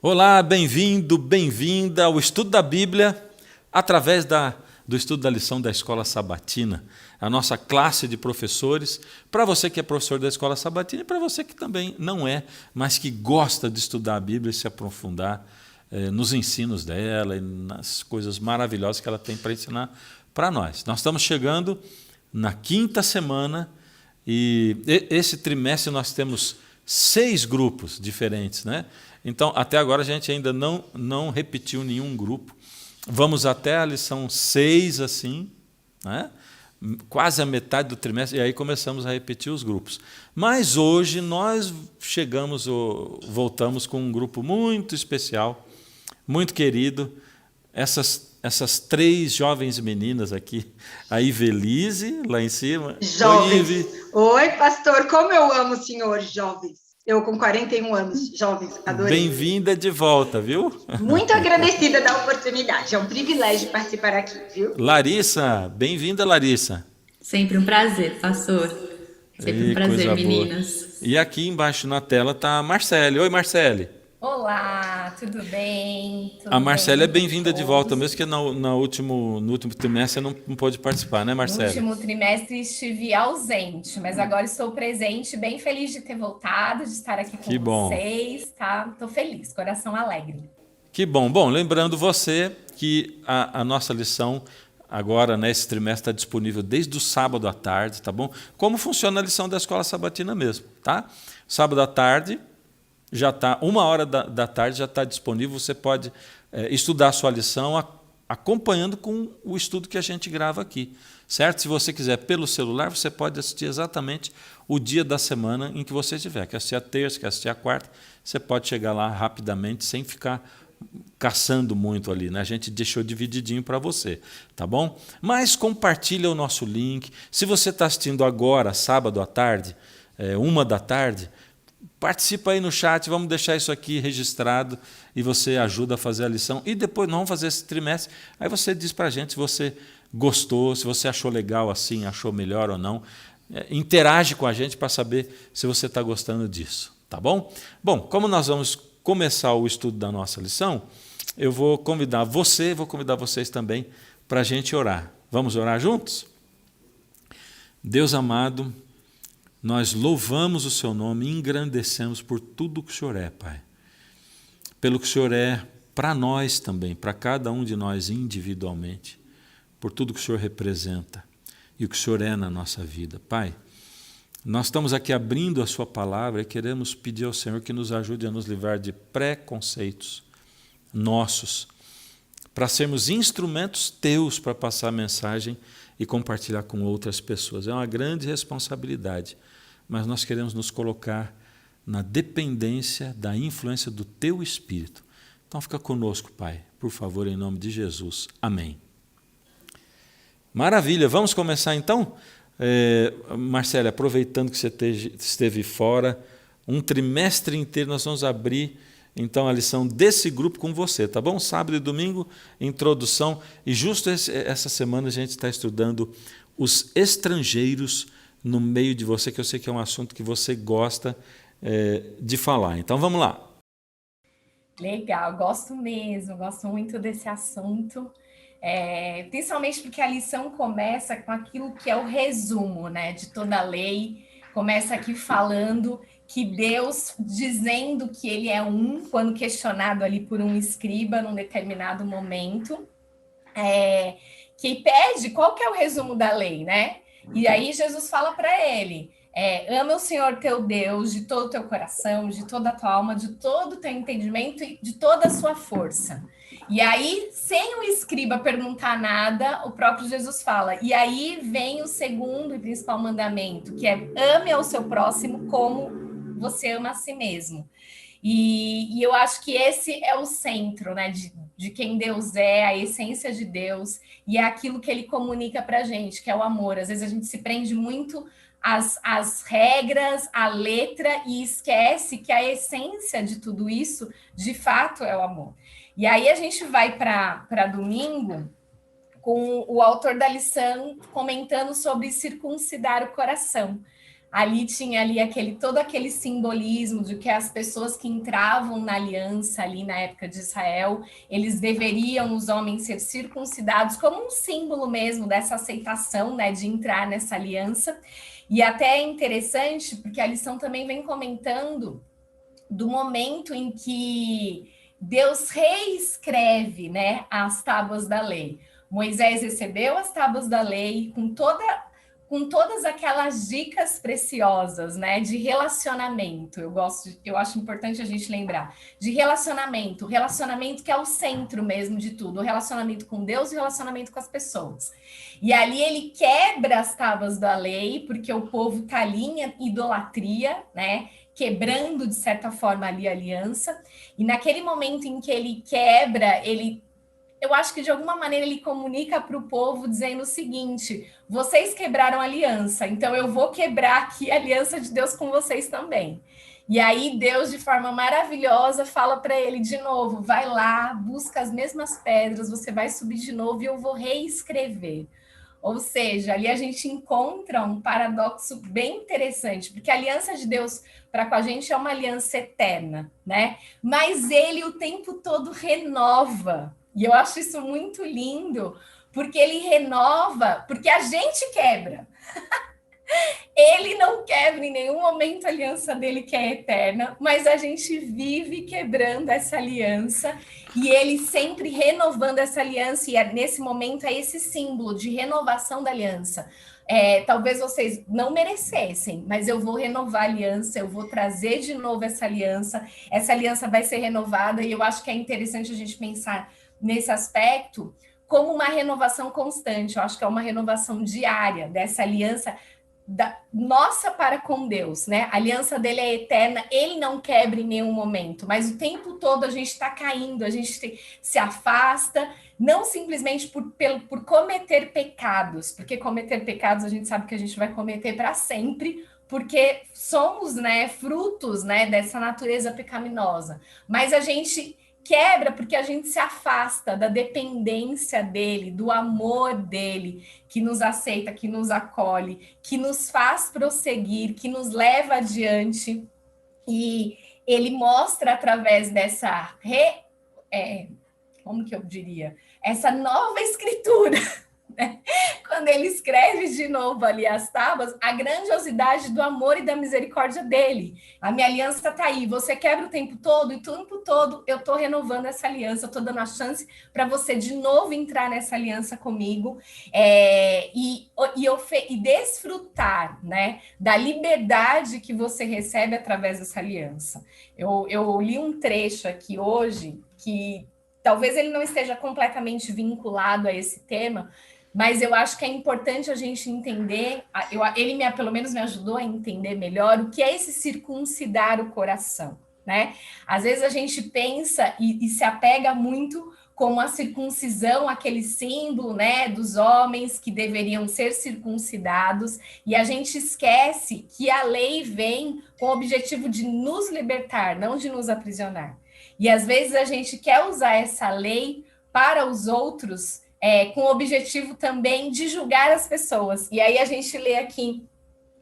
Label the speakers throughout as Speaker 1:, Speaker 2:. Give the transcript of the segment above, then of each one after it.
Speaker 1: Olá, bem-vindo, bem-vinda ao estudo da Bíblia através do estudo da lição da Escola Sabatina, a nossa classe de professores, para você que é professor da Escola Sabatina e para você que também não é, mas que gosta de estudar a Bíblia e se aprofundar nos ensinos dela e nas coisas maravilhosas que ela tem para ensinar para nós. Nós estamos chegando na quinta semana e esse trimestre nós temos 6 grupos diferentes, né? Então, até agora a gente ainda não repetiu nenhum grupo. Vamos até a lição 6, assim, né? Quase a metade do trimestre, e aí começamos a repetir os grupos. Mas hoje nós voltamos com um grupo muito especial, muito querido, essas 3 jovens meninas aqui, a Ivelise, lá em cima.
Speaker 2: Jovens. Oi, pastor, como eu amo o senhor, jovens. Eu com 41 anos, jovens, adorei.
Speaker 1: Bem-vinda de volta, viu?
Speaker 2: Muito agradecida da oportunidade, é um privilégio participar aqui, viu?
Speaker 1: Larissa, bem-vinda, Larissa.
Speaker 3: Sempre um prazer, pastor. Sempre um prazer, meninas.
Speaker 1: Boa. E aqui embaixo na tela está a Marcele. Oi, Marcele.
Speaker 4: Olá, tudo bem?
Speaker 1: A Marcele é bem-vinda de volta, mesmo que no último trimestre não pôde participar, né, Marcele?
Speaker 4: No último trimestre estive ausente, mas agora estou presente, bem feliz de ter voltado, de estar aqui com vocês, tá? Estou feliz, coração alegre.
Speaker 1: Que bom. Bom, lembrando você que a nossa lição agora, nesse trimestre, está disponível desde o sábado à tarde, tá bom? Como funciona a lição da Escola Sabatina mesmo, tá? Sábado à tarde, já está, 1h da tarde já está disponível, você pode estudar a sua lição acompanhando com o estudo que a gente grava aqui, certo? Se você quiser pelo celular, você pode assistir exatamente o dia da semana em que você tiver, quer assistir a terça, quer assistir a quarta, você pode chegar lá rapidamente, sem ficar caçando muito ali, né? A gente deixou divididinho para você, tá bom? Mas compartilha o nosso link, se você está assistindo agora, sábado à tarde, 1h da tarde, participa aí no chat, vamos deixar isso aqui registrado e você ajuda a fazer a lição. E depois nós vamos fazer esse trimestre, aí você diz para a gente se você gostou, se você achou legal assim, achou melhor ou não. Interage com a gente para saber se você está gostando disso, tá bom? Bom, como nós vamos começar o estudo da nossa lição, eu vou convidar vocês também para a gente orar. Vamos orar juntos? Deus amado, nós louvamos o seu nome e engrandecemos por tudo que o Senhor é, Pai. Pelo que o Senhor é para nós também, para cada um de nós individualmente, por tudo que o Senhor representa e o que o Senhor é na nossa vida. Pai, nós estamos aqui abrindo a sua palavra e queremos pedir ao Senhor que nos ajude a nos livrar de preconceitos nossos, para sermos instrumentos teus para passar a mensagem e compartilhar com outras pessoas. É uma grande responsabilidade, mas nós queremos nos colocar na dependência da influência do Teu Espírito. Então fica conosco, Pai, por favor, em nome de Jesus. Amém. Maravilha, vamos começar então? Marcela, aproveitando que você esteve fora, um trimestre inteiro nós vamos abrir então a lição desse grupo com você, tá bom? Sábado e domingo, introdução, e justo essa semana a gente está estudando os estrangeiros no meio de você, que eu sei que é um assunto que você gosta de falar. Então vamos lá.
Speaker 4: Legal, gosto mesmo, gosto muito desse assunto, principalmente porque a lição começa com aquilo que é o resumo, né, de toda a lei, começa aqui falando que Deus, dizendo que ele é quando questionado ali por um escriba num determinado momento, que pede qual que é o resumo da lei, né? E aí Jesus fala para ele, ama o Senhor teu Deus de todo o teu coração, de toda a tua alma, de todo o teu entendimento e de toda a sua força. E aí, sem o escriba perguntar nada, o próprio Jesus fala, e aí vem o segundo e principal mandamento, que é ame ao seu próximo como você ama a si mesmo. E eu acho que esse é o centro, né, de quem Deus é, a essência de Deus, e é aquilo que ele comunica para a gente, que é o amor. Às vezes a gente se prende muito às regras, à letra, e esquece que a essência de tudo isso, de fato, é o amor. E aí a gente vai para domingo com o autor da lição comentando sobre circuncidar o coração. Ali tinha ali todo aquele simbolismo de que as pessoas que entravam na aliança ali na época de Israel, eles deveriam, os homens, ser circuncidados como um símbolo mesmo dessa aceitação, né, de entrar nessa aliança. E até é interessante, porque a lição também vem comentando do momento em que Deus reescreve, né, as tábuas da lei. Moisés recebeu as tábuas da lei com todas aquelas dicas preciosas, né, de relacionamento. Eu acho importante a gente lembrar de relacionamento que é o centro mesmo de tudo, o relacionamento com Deus e o relacionamento com as pessoas. E ali ele quebra as tábuas da lei, porque o povo está ali em idolatria, né, quebrando de certa forma ali a aliança. E naquele momento em que ele quebra, eu acho que de alguma maneira ele comunica para o povo dizendo o seguinte: vocês quebraram a aliança, então eu vou quebrar aqui a aliança de Deus com vocês também. E aí Deus, de forma maravilhosa, fala para ele de novo: vai lá, busca as mesmas pedras, você vai subir de novo e eu vou reescrever. Ou seja, ali a gente encontra um paradoxo bem interessante, porque a aliança de Deus para com a gente é uma aliança eterna, né? Mas ele o tempo todo renova. E eu acho isso muito lindo, porque ele renova, porque a gente quebra. Ele não quebra em nenhum momento a aliança dele, que é eterna, mas a gente vive quebrando essa aliança e ele sempre renovando essa aliança. E nesse momento é esse símbolo de renovação da aliança. Talvez vocês não merecessem, mas eu vou renovar a aliança, eu vou trazer de novo essa aliança vai ser renovada, e eu acho que é interessante a gente pensar nesse aspecto como uma renovação constante. Eu acho que é uma renovação diária dessa aliança nossa para com Deus, né? A aliança dele é eterna, ele não quebra em nenhum momento, mas o tempo todo a gente está caindo, a gente se afasta, não simplesmente por cometer pecados, porque cometer pecados a gente sabe que a gente vai cometer para sempre, porque somos, né, frutos, né, dessa natureza pecaminosa, mas a gente quebra porque a gente se afasta da dependência dele, do amor dele, que nos aceita, que nos acolhe, que nos faz prosseguir, que nos leva adiante. E ele mostra através dessa como que eu diria? Essa nova escritura, né? Quando ele escreve de novo ali as tábuas, a grandiosidade do amor e da misericórdia dele. A minha aliança está aí, você quebra o tempo todo, e o tempo todo eu estou renovando essa aliança, eu estou dando a chance para você de novo entrar nessa aliança comigo, e desfrutar, né, da liberdade que você recebe através dessa aliança. Eu li um trecho aqui hoje, que talvez ele não esteja completamente vinculado a esse tema, mas eu acho que é importante a gente entender, ele pelo menos me ajudou a entender melhor o que é esse circuncidar o coração, né? Às vezes a gente pensa e se apega muito como a circuncisão, aquele símbolo, né, dos homens que deveriam ser circuncidados, e a gente esquece que a lei vem com o objetivo de nos libertar, não de nos aprisionar. E às vezes a gente quer usar essa lei para os outros, com o objetivo também de julgar as pessoas. E aí a gente lê aqui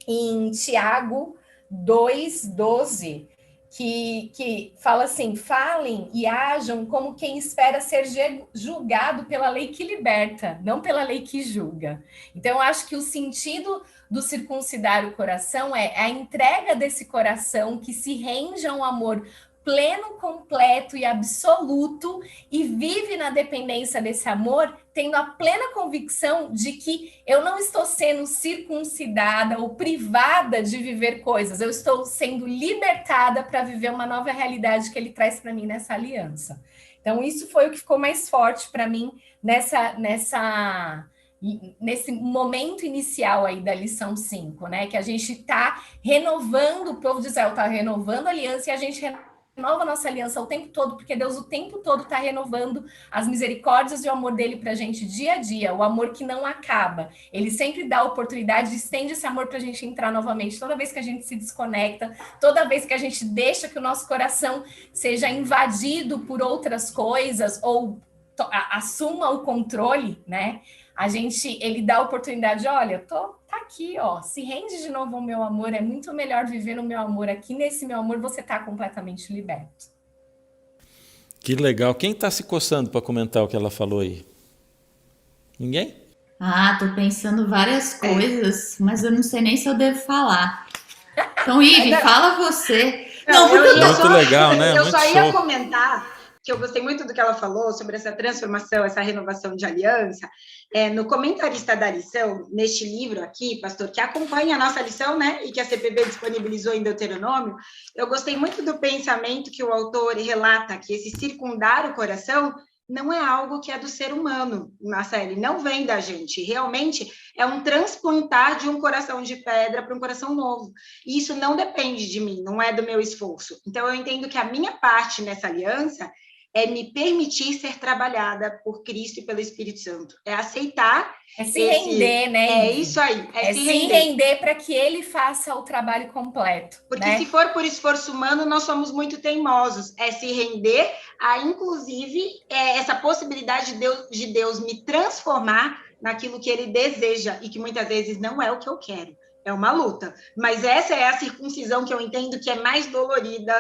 Speaker 4: em Tiago 2,12, que fala assim: falem e ajam como quem espera ser julgado pela lei que liberta, não pela lei que julga. Então, eu acho que o sentido do circuncidar o coração é a entrega desse coração que se rende a um amor pleno, completo e absoluto, e vive na dependência desse amor, tendo a plena convicção de que eu não estou sendo circuncidada ou privada de viver coisas, eu estou sendo libertada para viver uma nova realidade que ele traz para mim nessa aliança. Então, isso foi o que ficou mais forte para mim nesse momento inicial aí da lição 5, né? Que a gente está renovando, o povo de Israel está renovando a aliança, e a gente renova a nossa aliança o tempo todo, porque Deus o tempo todo está renovando as misericórdias e o amor dele para a gente dia a dia, o amor que não acaba. Ele sempre dá a oportunidade, estende esse amor para a gente entrar novamente, toda vez que a gente se desconecta, toda vez que a gente deixa que o nosso coração seja invadido por outras coisas, ou assuma o controle, né? Ele dá a oportunidade, olha, tá tá aqui, ó, se rende de novo ao meu amor, é muito melhor viver no meu amor aqui, nesse meu amor você tá completamente liberto.
Speaker 1: Que legal. Quem está se coçando para comentar o que ela falou aí? Ninguém?
Speaker 3: Tô pensando várias coisas, mas eu não sei nem se eu devo falar. Então, Ive, fala você.
Speaker 2: Não,
Speaker 1: muito legal, né?
Speaker 2: Eu
Speaker 1: Muito
Speaker 2: só ia
Speaker 1: show.
Speaker 2: comentar que eu gostei muito do que ela falou sobre essa transformação, essa renovação de aliança. No comentarista da lição, neste livro aqui, pastor, que acompanha a nossa lição, né, e que a CPB disponibilizou em Deuteronômio, eu gostei muito do pensamento que o autor relata, que esse circundar o coração não é algo que é do ser humano, Marcele, não vem da gente, realmente é um transplantar de um coração de pedra para um coração novo, e isso não depende de mim, não é do meu esforço. Então, eu entendo que a minha parte nessa aliança é me permitir ser trabalhada por Cristo e pelo Espírito Santo. É aceitar...
Speaker 4: É se render, né?
Speaker 2: É isso aí.
Speaker 4: É se render para que ele faça o trabalho completo.
Speaker 2: Porque
Speaker 4: né?
Speaker 2: se for por esforço humano, nós somos muito teimosos. É se render a, inclusive, essa possibilidade de Deus me transformar naquilo que ele deseja e que muitas vezes não é o que eu quero. É uma luta. Mas essa é a circuncisão que eu entendo que é mais dolorida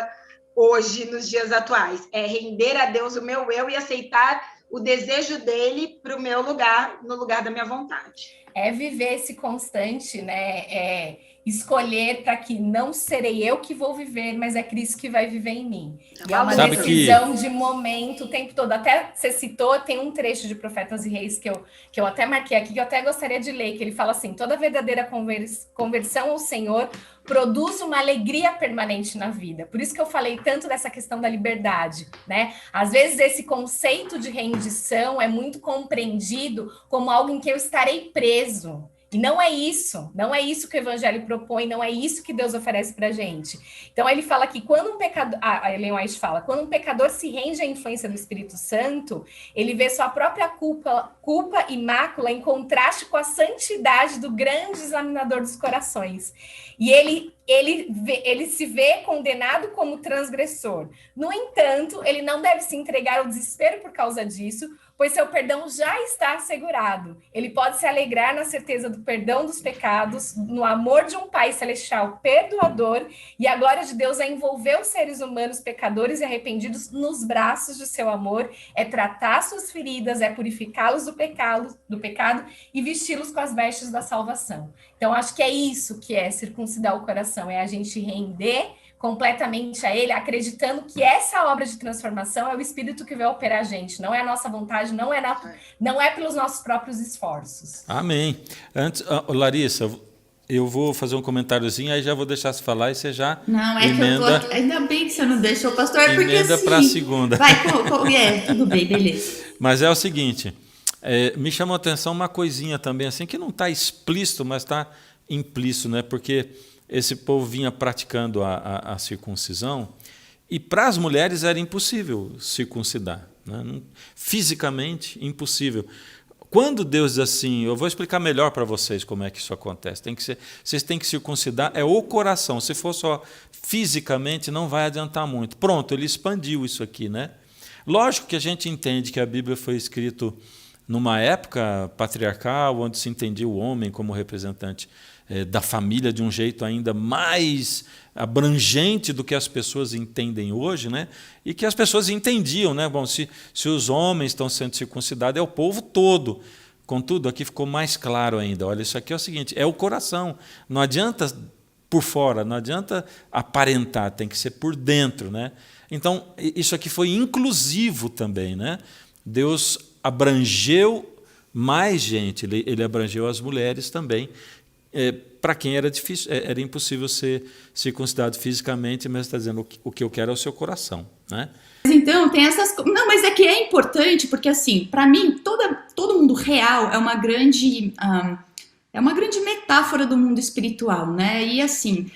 Speaker 2: hoje, nos dias atuais, é render a Deus o meu eu e aceitar o desejo dele para o meu lugar, no lugar da minha vontade.
Speaker 4: É viver esse constante, né? Escolher para que não serei eu que vou viver, mas é Cristo que vai viver em mim. E é uma decisão de momento o tempo todo. Até você citou, tem um trecho de Profetas e Reis que eu até marquei aqui, que eu até gostaria de ler, que ele fala assim: toda verdadeira conversão ao Senhor produz uma alegria permanente na vida. Por isso que eu falei tanto dessa questão da liberdade, né? Às vezes esse conceito de rendição é muito compreendido como algo em que eu estarei preso. E não é isso que o Evangelho propõe, não é isso que Deus oferece pra gente. Então ele fala que quando um pecador, a Ellen White fala, quando um pecador se rende à influência do Espírito Santo, ele vê sua própria culpa e mácula em contraste com a santidade do grande examinador dos corações. E ele se vê condenado como transgressor. No entanto, ele não deve se entregar ao desespero por causa disso, pois seu perdão já está assegurado. Ele pode se alegrar na certeza do perdão dos pecados, no amor de um Pai Celestial perdoador, e a glória de Deus é envolver os seres humanos pecadores e arrependidos nos braços de seu amor, é tratar suas feridas, é purificá-los do pecado e vesti-los com as vestes da salvação. Então, acho que é isso que é circuncidar o coração, é a gente render completamente a ele, acreditando que essa obra de transformação é o Espírito que vai operar a gente, não é a nossa vontade, não é pelos nossos próprios esforços.
Speaker 1: Amém. Antes, Larissa, eu vou fazer um comentáriozinho, aí já vou deixar você falar e você já
Speaker 3: não, é
Speaker 1: emenda...
Speaker 3: que eu tô... Ainda bem que você não deixou, pastor, é porque
Speaker 1: emenda
Speaker 3: assim...
Speaker 1: para a segunda.
Speaker 3: Vai, tudo bem, beleza.
Speaker 1: Mas é o seguinte, me chamou a atenção uma coisinha também, assim, que não está explícito, mas está implícito, né? Porque esse povo vinha praticando a circuncisão e para as mulheres era impossível circuncidar, né? Fisicamente impossível. Quando Deus diz assim, eu vou explicar melhor para vocês como é que isso acontece, vocês têm que circuncidar, é o coração, se for só fisicamente não vai adiantar muito. Pronto, ele expandiu isso aqui, né? Lógico que a gente entende que a Bíblia foi escrita numa época patriarcal, onde se entendia o homem como representante da família de um jeito ainda mais abrangente do que as pessoas entendem hoje, né? E que as pessoas entendiam, né? Bom, se os homens estão sendo circuncidados, é o povo todo. Contudo, aqui ficou mais claro ainda. Olha, isso aqui é o seguinte, é o coração. Não adianta por fora, não adianta aparentar, tem que ser por dentro, né? Então, isso aqui foi inclusivo também, né? Deus abrangeu mais gente, ele abrangeu as mulheres também, para quem era difícil, era impossível ser circuncidado fisicamente, mas está dizendo o que eu quero é o seu coração, né?
Speaker 3: Então, tem essas coisas. Não, mas é que é importante, porque assim, para mim, todo mundo real é uma grande metáfora do mundo espiritual, né? E assim,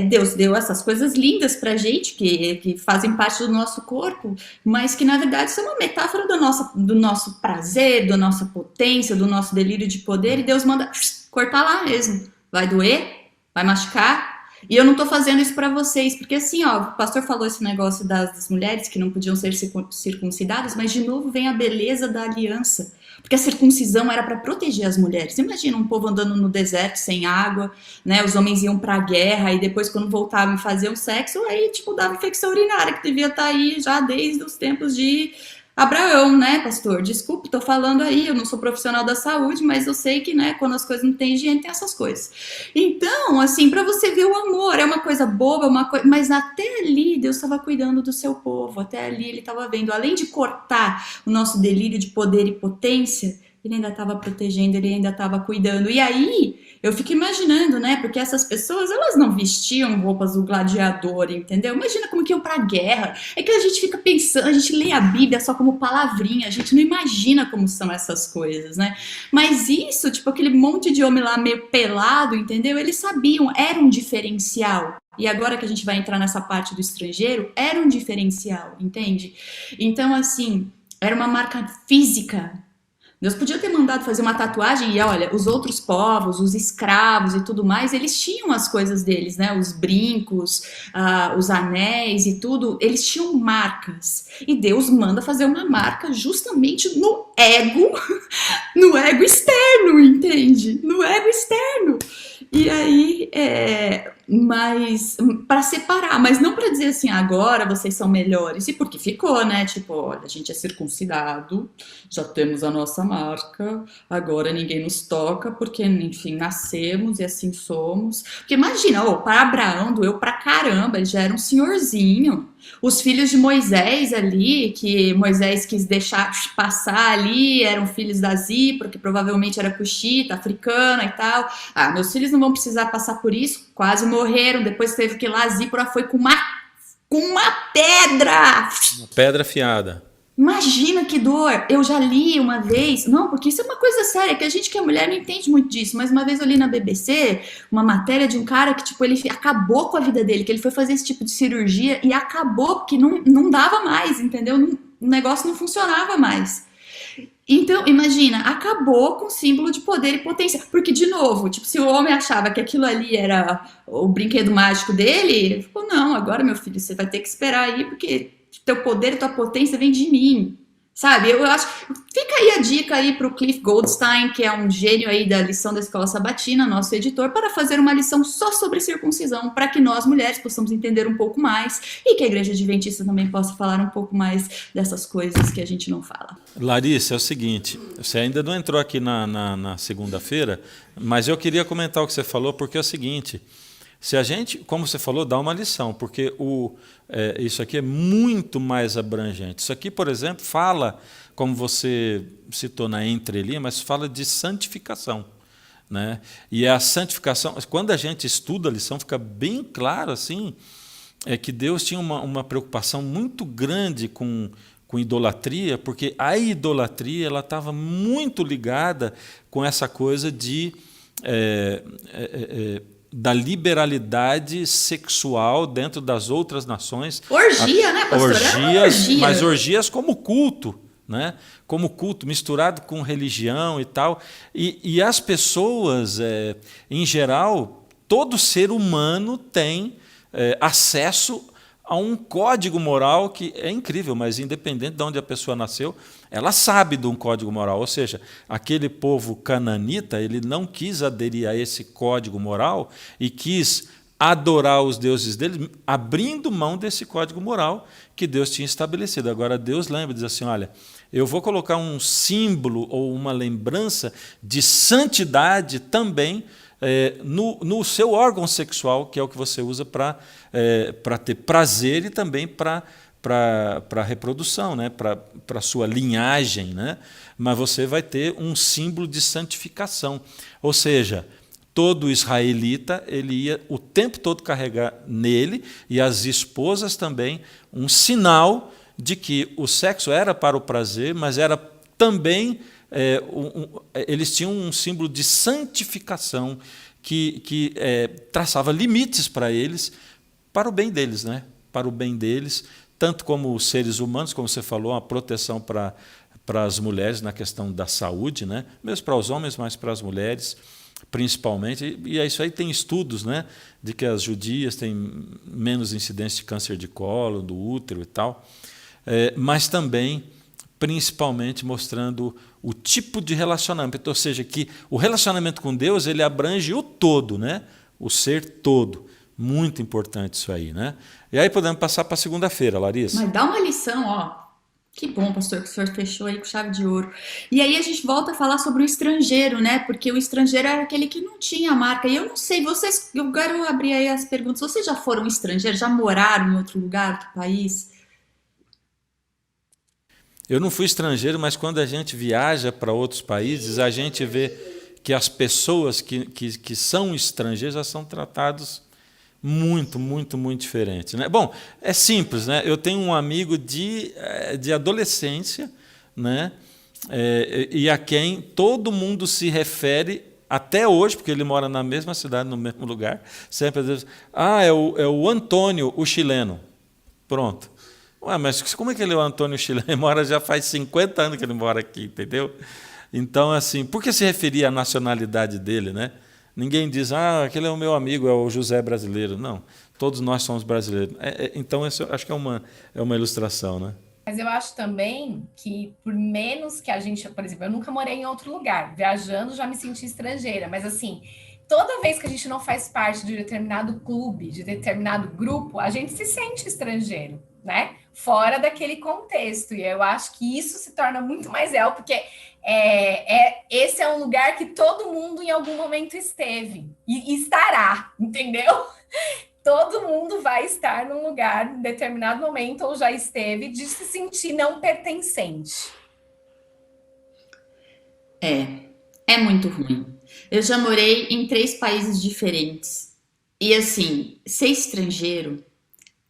Speaker 3: Deus deu essas coisas lindas pra gente, que fazem parte do nosso corpo, mas que na verdade são uma metáfora do nosso prazer, da nossa potência, do nosso delírio de poder, e Deus manda cortar lá mesmo. Vai doer, vai machucar, e eu não tô fazendo isso pra vocês, porque assim, ó, o pastor falou esse negócio das mulheres que não podiam ser circuncidadas, mas de novo vem a beleza da aliança. Porque a circuncisão era para proteger as mulheres. Imagina um povo andando no deserto sem água, né? Os homens iam para a guerra e depois, quando voltavam e faziam sexo, aí tipo dava infecção urinária, que devia estar aí já desde os tempos de Abraão, né, pastor? Desculpe, tô falando aí, eu não sou profissional da saúde, mas eu sei que, né, quando as coisas não têm higiene, tem essas coisas. Então, assim, para você ver o amor, é uma coisa boba, mas até ali Deus estava cuidando do seu povo, até ali ele estava vendo, além de cortar o nosso delírio de poder e potência, ele ainda estava protegendo, ele ainda estava cuidando. E aí, eu fico imaginando, né? Porque essas pessoas, elas não vestiam roupas do gladiador, entendeu? Imagina como que iam pra guerra. É que a gente fica pensando, a gente lê a Bíblia só como palavrinha, a gente não imagina como são essas coisas, né? Mas isso, tipo, aquele monte de homem lá meio pelado, entendeu? Eles sabiam, era um diferencial. E agora que a gente vai entrar nessa parte do estrangeiro, era um diferencial, entende? Então, assim, era uma marca física. Deus podia ter mandado fazer uma tatuagem e, olha, os outros povos, os escravos e tudo mais, eles tinham as coisas deles, né? Os brincos, os anéis e tudo, eles tinham marcas. E Deus manda fazer uma marca justamente no ego externo, entende? No ego externo. E aí, mas para separar, mas não para dizer assim, agora vocês são melhores, e porque ficou, né? Tipo, olha, a gente é circuncidado, já temos a nossa marca, agora ninguém nos toca, porque, enfim, nascemos e assim somos. Porque imagina, para Abraão doeu pra caramba, ele já era um senhorzinho. Os filhos de Moisés ali, que Moisés quis deixar passar ali, eram filhos da Zípora, que provavelmente era cuxita, africana e tal. Ah, meus filhos não vão precisar passar por isso, quase morreram, depois teve que ir lá, a Zípora foi com uma pedra!
Speaker 1: Uma pedra afiada.
Speaker 3: Imagina que dor! Eu já li uma vez, não, porque isso é uma coisa séria, que a gente que é mulher não entende muito disso, mas uma vez eu li na BBC uma matéria de um cara que, tipo, ele acabou com a vida dele, que ele foi fazer esse tipo de cirurgia e acabou, porque não dava mais, entendeu? O negócio não funcionava mais. Então, imagina, acabou com o símbolo de poder e potência. Porque, de novo, tipo, se o homem achava que aquilo ali era o brinquedo mágico dele, ele falou, não, agora, meu filho, você vai ter que esperar aí, porque teu poder e tua potência vem de mim, sabe? Eu acho, fica aí a dica aí pro Cliff Goldstein, que é um gênio aí da lição da Escola Sabatina, nosso editor, para fazer uma lição só sobre circuncisão, para que nós, mulheres, possamos entender um pouco mais e que a Igreja Adventista também possa falar um pouco mais dessas coisas que a gente não fala.
Speaker 1: Larissa, é o seguinte, você ainda não entrou aqui na segunda-feira, mas eu queria comentar o que você falou, porque é o seguinte, se a gente, como você falou, dá uma lição, porque isso aqui é muito mais abrangente. Isso aqui, por exemplo, fala, como você citou na entrelinha, mas fala de santificação, né? E a santificação, quando a gente estuda a lição, fica bem claro assim, que Deus tinha uma preocupação muito grande com idolatria, porque a idolatria ela estava muito ligada com essa coisa da liberalidade sexual dentro das outras nações.
Speaker 3: Orgia, né, pastor?
Speaker 1: Orgia. Mas orgias como culto, né? Como culto, misturado com religião e tal. E as pessoas, em geral, todo ser humano tem acesso a um código moral que é incrível, mas independente de onde a pessoa nasceu, ela sabe de um código moral. Ou seja, aquele povo cananita, ele não quis aderir a esse código moral e quis adorar os deuses dele, abrindo mão desse código moral que Deus tinha estabelecido. Agora, Deus lembra e diz assim, olha, eu vou colocar um símbolo ou uma lembrança de santidade também no seu órgão sexual, que é o que você usa para ter prazer e também para a reprodução, né? Para a sua linhagem, né? Mas você vai ter um símbolo de santificação. Ou seja, todo israelita ele ia o tempo todo carregar nele, e as esposas também, um sinal de que o sexo era para o prazer, mas era também... eles tinham um símbolo de santificação que traçava limites para eles, para o bem deles, né? Para o bem deles, tanto como seres humanos, como você falou, uma proteção para as mulheres na questão da saúde, né? Mesmo para os homens, mas para as mulheres principalmente. E isso aí tem estudos, né? De que as judias têm menos incidência de câncer de colo, do útero e tal, mas também principalmente mostrando o tipo de relacionamento, ou seja, que o relacionamento com Deus ele abrange o todo, né? O ser todo. Muito importante isso aí, né? E aí podemos passar para segunda-feira, Larissa.
Speaker 3: Mas dá uma lição, ó. Que bom, pastor, que o senhor fechou aí com chave de ouro. E aí a gente volta a falar sobre o estrangeiro, né? Porque o estrangeiro era aquele que não tinha marca. E eu não sei, vocês, eu quero abrir aí as perguntas. Vocês já foram estrangeiros? Já moraram em outro lugar, outro país?
Speaker 1: Eu não fui estrangeiro, mas quando a gente viaja para outros países, a gente vê que as pessoas que são estrangeiras já são tratadas muito, muito, muito diferente, né? Bom, é simples, né? Eu tenho um amigo de adolescência, né? E a quem todo mundo se refere até hoje, porque ele mora na mesma cidade, no mesmo lugar, sempre diz, é o Antônio, o chileno. Pronto. Ué, mas como é que ele é o Antônio chileno? Ele mora já faz 50 anos que ele mora aqui, entendeu? Então, assim, por que se referir à nacionalidade dele, né? Ninguém diz, aquele é o meu amigo, é o José brasileiro. Não, todos nós somos brasileiros. Então, isso acho que é uma ilustração, né?
Speaker 4: Mas eu acho também que, por menos que a gente... Por exemplo, eu nunca morei em outro lugar. Viajando, já me senti estrangeira. Mas, assim, toda vez que a gente não faz parte de determinado clube, de determinado grupo, a gente se sente estrangeiro, né? Fora daquele contexto. E eu acho que isso se torna muito mais real, porque esse é um lugar que todo mundo em algum momento esteve e estará, entendeu? Todo mundo vai estar num lugar em determinado momento ou já esteve de se sentir não pertencente.
Speaker 3: É muito ruim. Eu já morei em 3 países diferentes. E assim, ser estrangeiro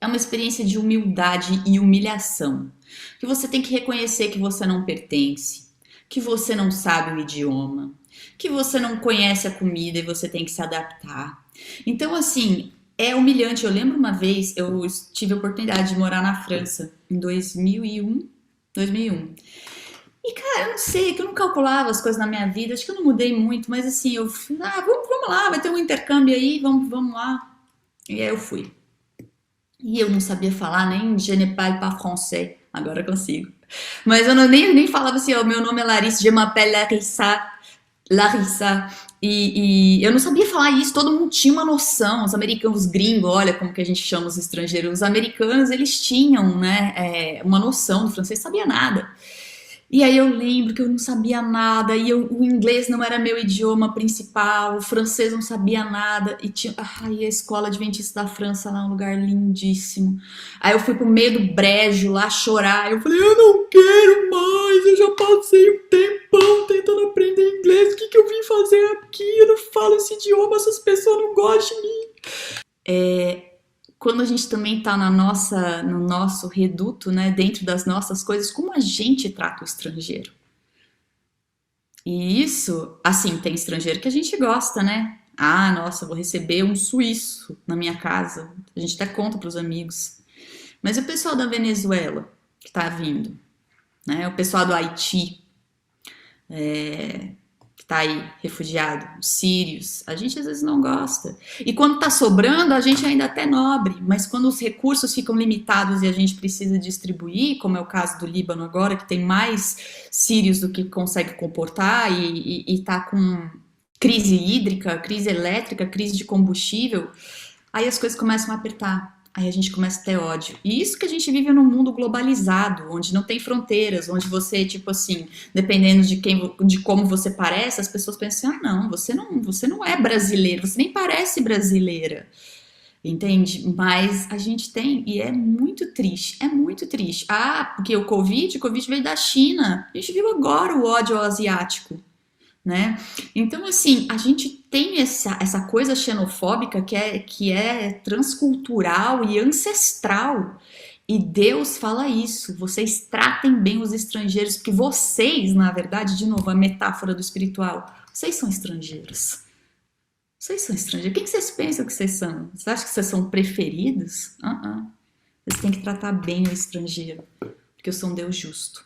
Speaker 3: é uma experiência de humildade e humilhação. Que você tem que reconhecer que você não pertence, que você não sabe o idioma, que você não conhece a comida e você tem que se adaptar. Então, assim, é humilhante. Eu lembro uma vez, eu tive a oportunidade de morar na França em 2001. E, cara, eu não sei, que eu não calculava as coisas na minha vida, acho que eu não mudei muito, mas assim, eu fui, vamos lá, vai ter um intercâmbio aí, vamos lá. E aí eu fui. E eu não sabia falar nem je ne parle pas français, agora eu consigo. Mas eu nem falava assim, meu nome é Larissa, je m'appelle Larissa. E eu não sabia falar isso, todo mundo tinha uma noção, os americanos, os gringos, olha como que a gente chama os estrangeiros, os americanos, eles tinham, né, uma noção do francês, sabia nada. E aí eu lembro que eu não sabia nada, e o inglês não era meu idioma principal, o francês não sabia nada, e tinha, a escola adventista da França lá, um lugar lindíssimo. Aí eu fui pro meio do brejo lá chorar, eu falei, eu não quero mais, eu já passei um tempão tentando aprender inglês, o que eu vim fazer aqui? Eu não falo esse idioma, essas pessoas não gostam de mim. Quando a gente também está no nosso reduto, né, dentro das nossas coisas, como a gente trata o estrangeiro? E isso, assim, tem estrangeiro que a gente gosta, né? Nossa, vou receber um suíço na minha casa. A gente até conta para os amigos. Mas o pessoal da Venezuela que está vindo, né? O pessoal do Haiti, que está aí refugiado, os sírios, a gente às vezes não gosta. E quando está sobrando, a gente ainda até nobre, mas quando os recursos ficam limitados e a gente precisa distribuir, como é o caso do Líbano agora, que tem mais sírios do que consegue comportar e está com crise hídrica, crise elétrica, crise de combustível, aí as coisas começam a apertar. Aí a gente começa a ter ódio. E isso que a gente vive num mundo globalizado, onde não tem fronteiras, onde você, tipo assim, dependendo de como você parece, as pessoas pensam, não, você não é brasileiro, você nem parece brasileira. Entende? Mas a gente tem, e é muito triste, porque o Covid veio da China. A gente viu agora o ódio ao asiático. Né? Então, assim, a gente tem essa coisa xenofóbica que é transcultural e ancestral. E Deus fala isso, vocês tratem bem os estrangeiros, porque vocês, na verdade, de novo, a metáfora do espiritual, vocês são estrangeiros. Vocês são estrangeiros. Quem que vocês pensam que vocês são? Vocês acham que vocês são preferidos? Vocês têm que tratar bem o estrangeiro, porque eu sou um Deus justo.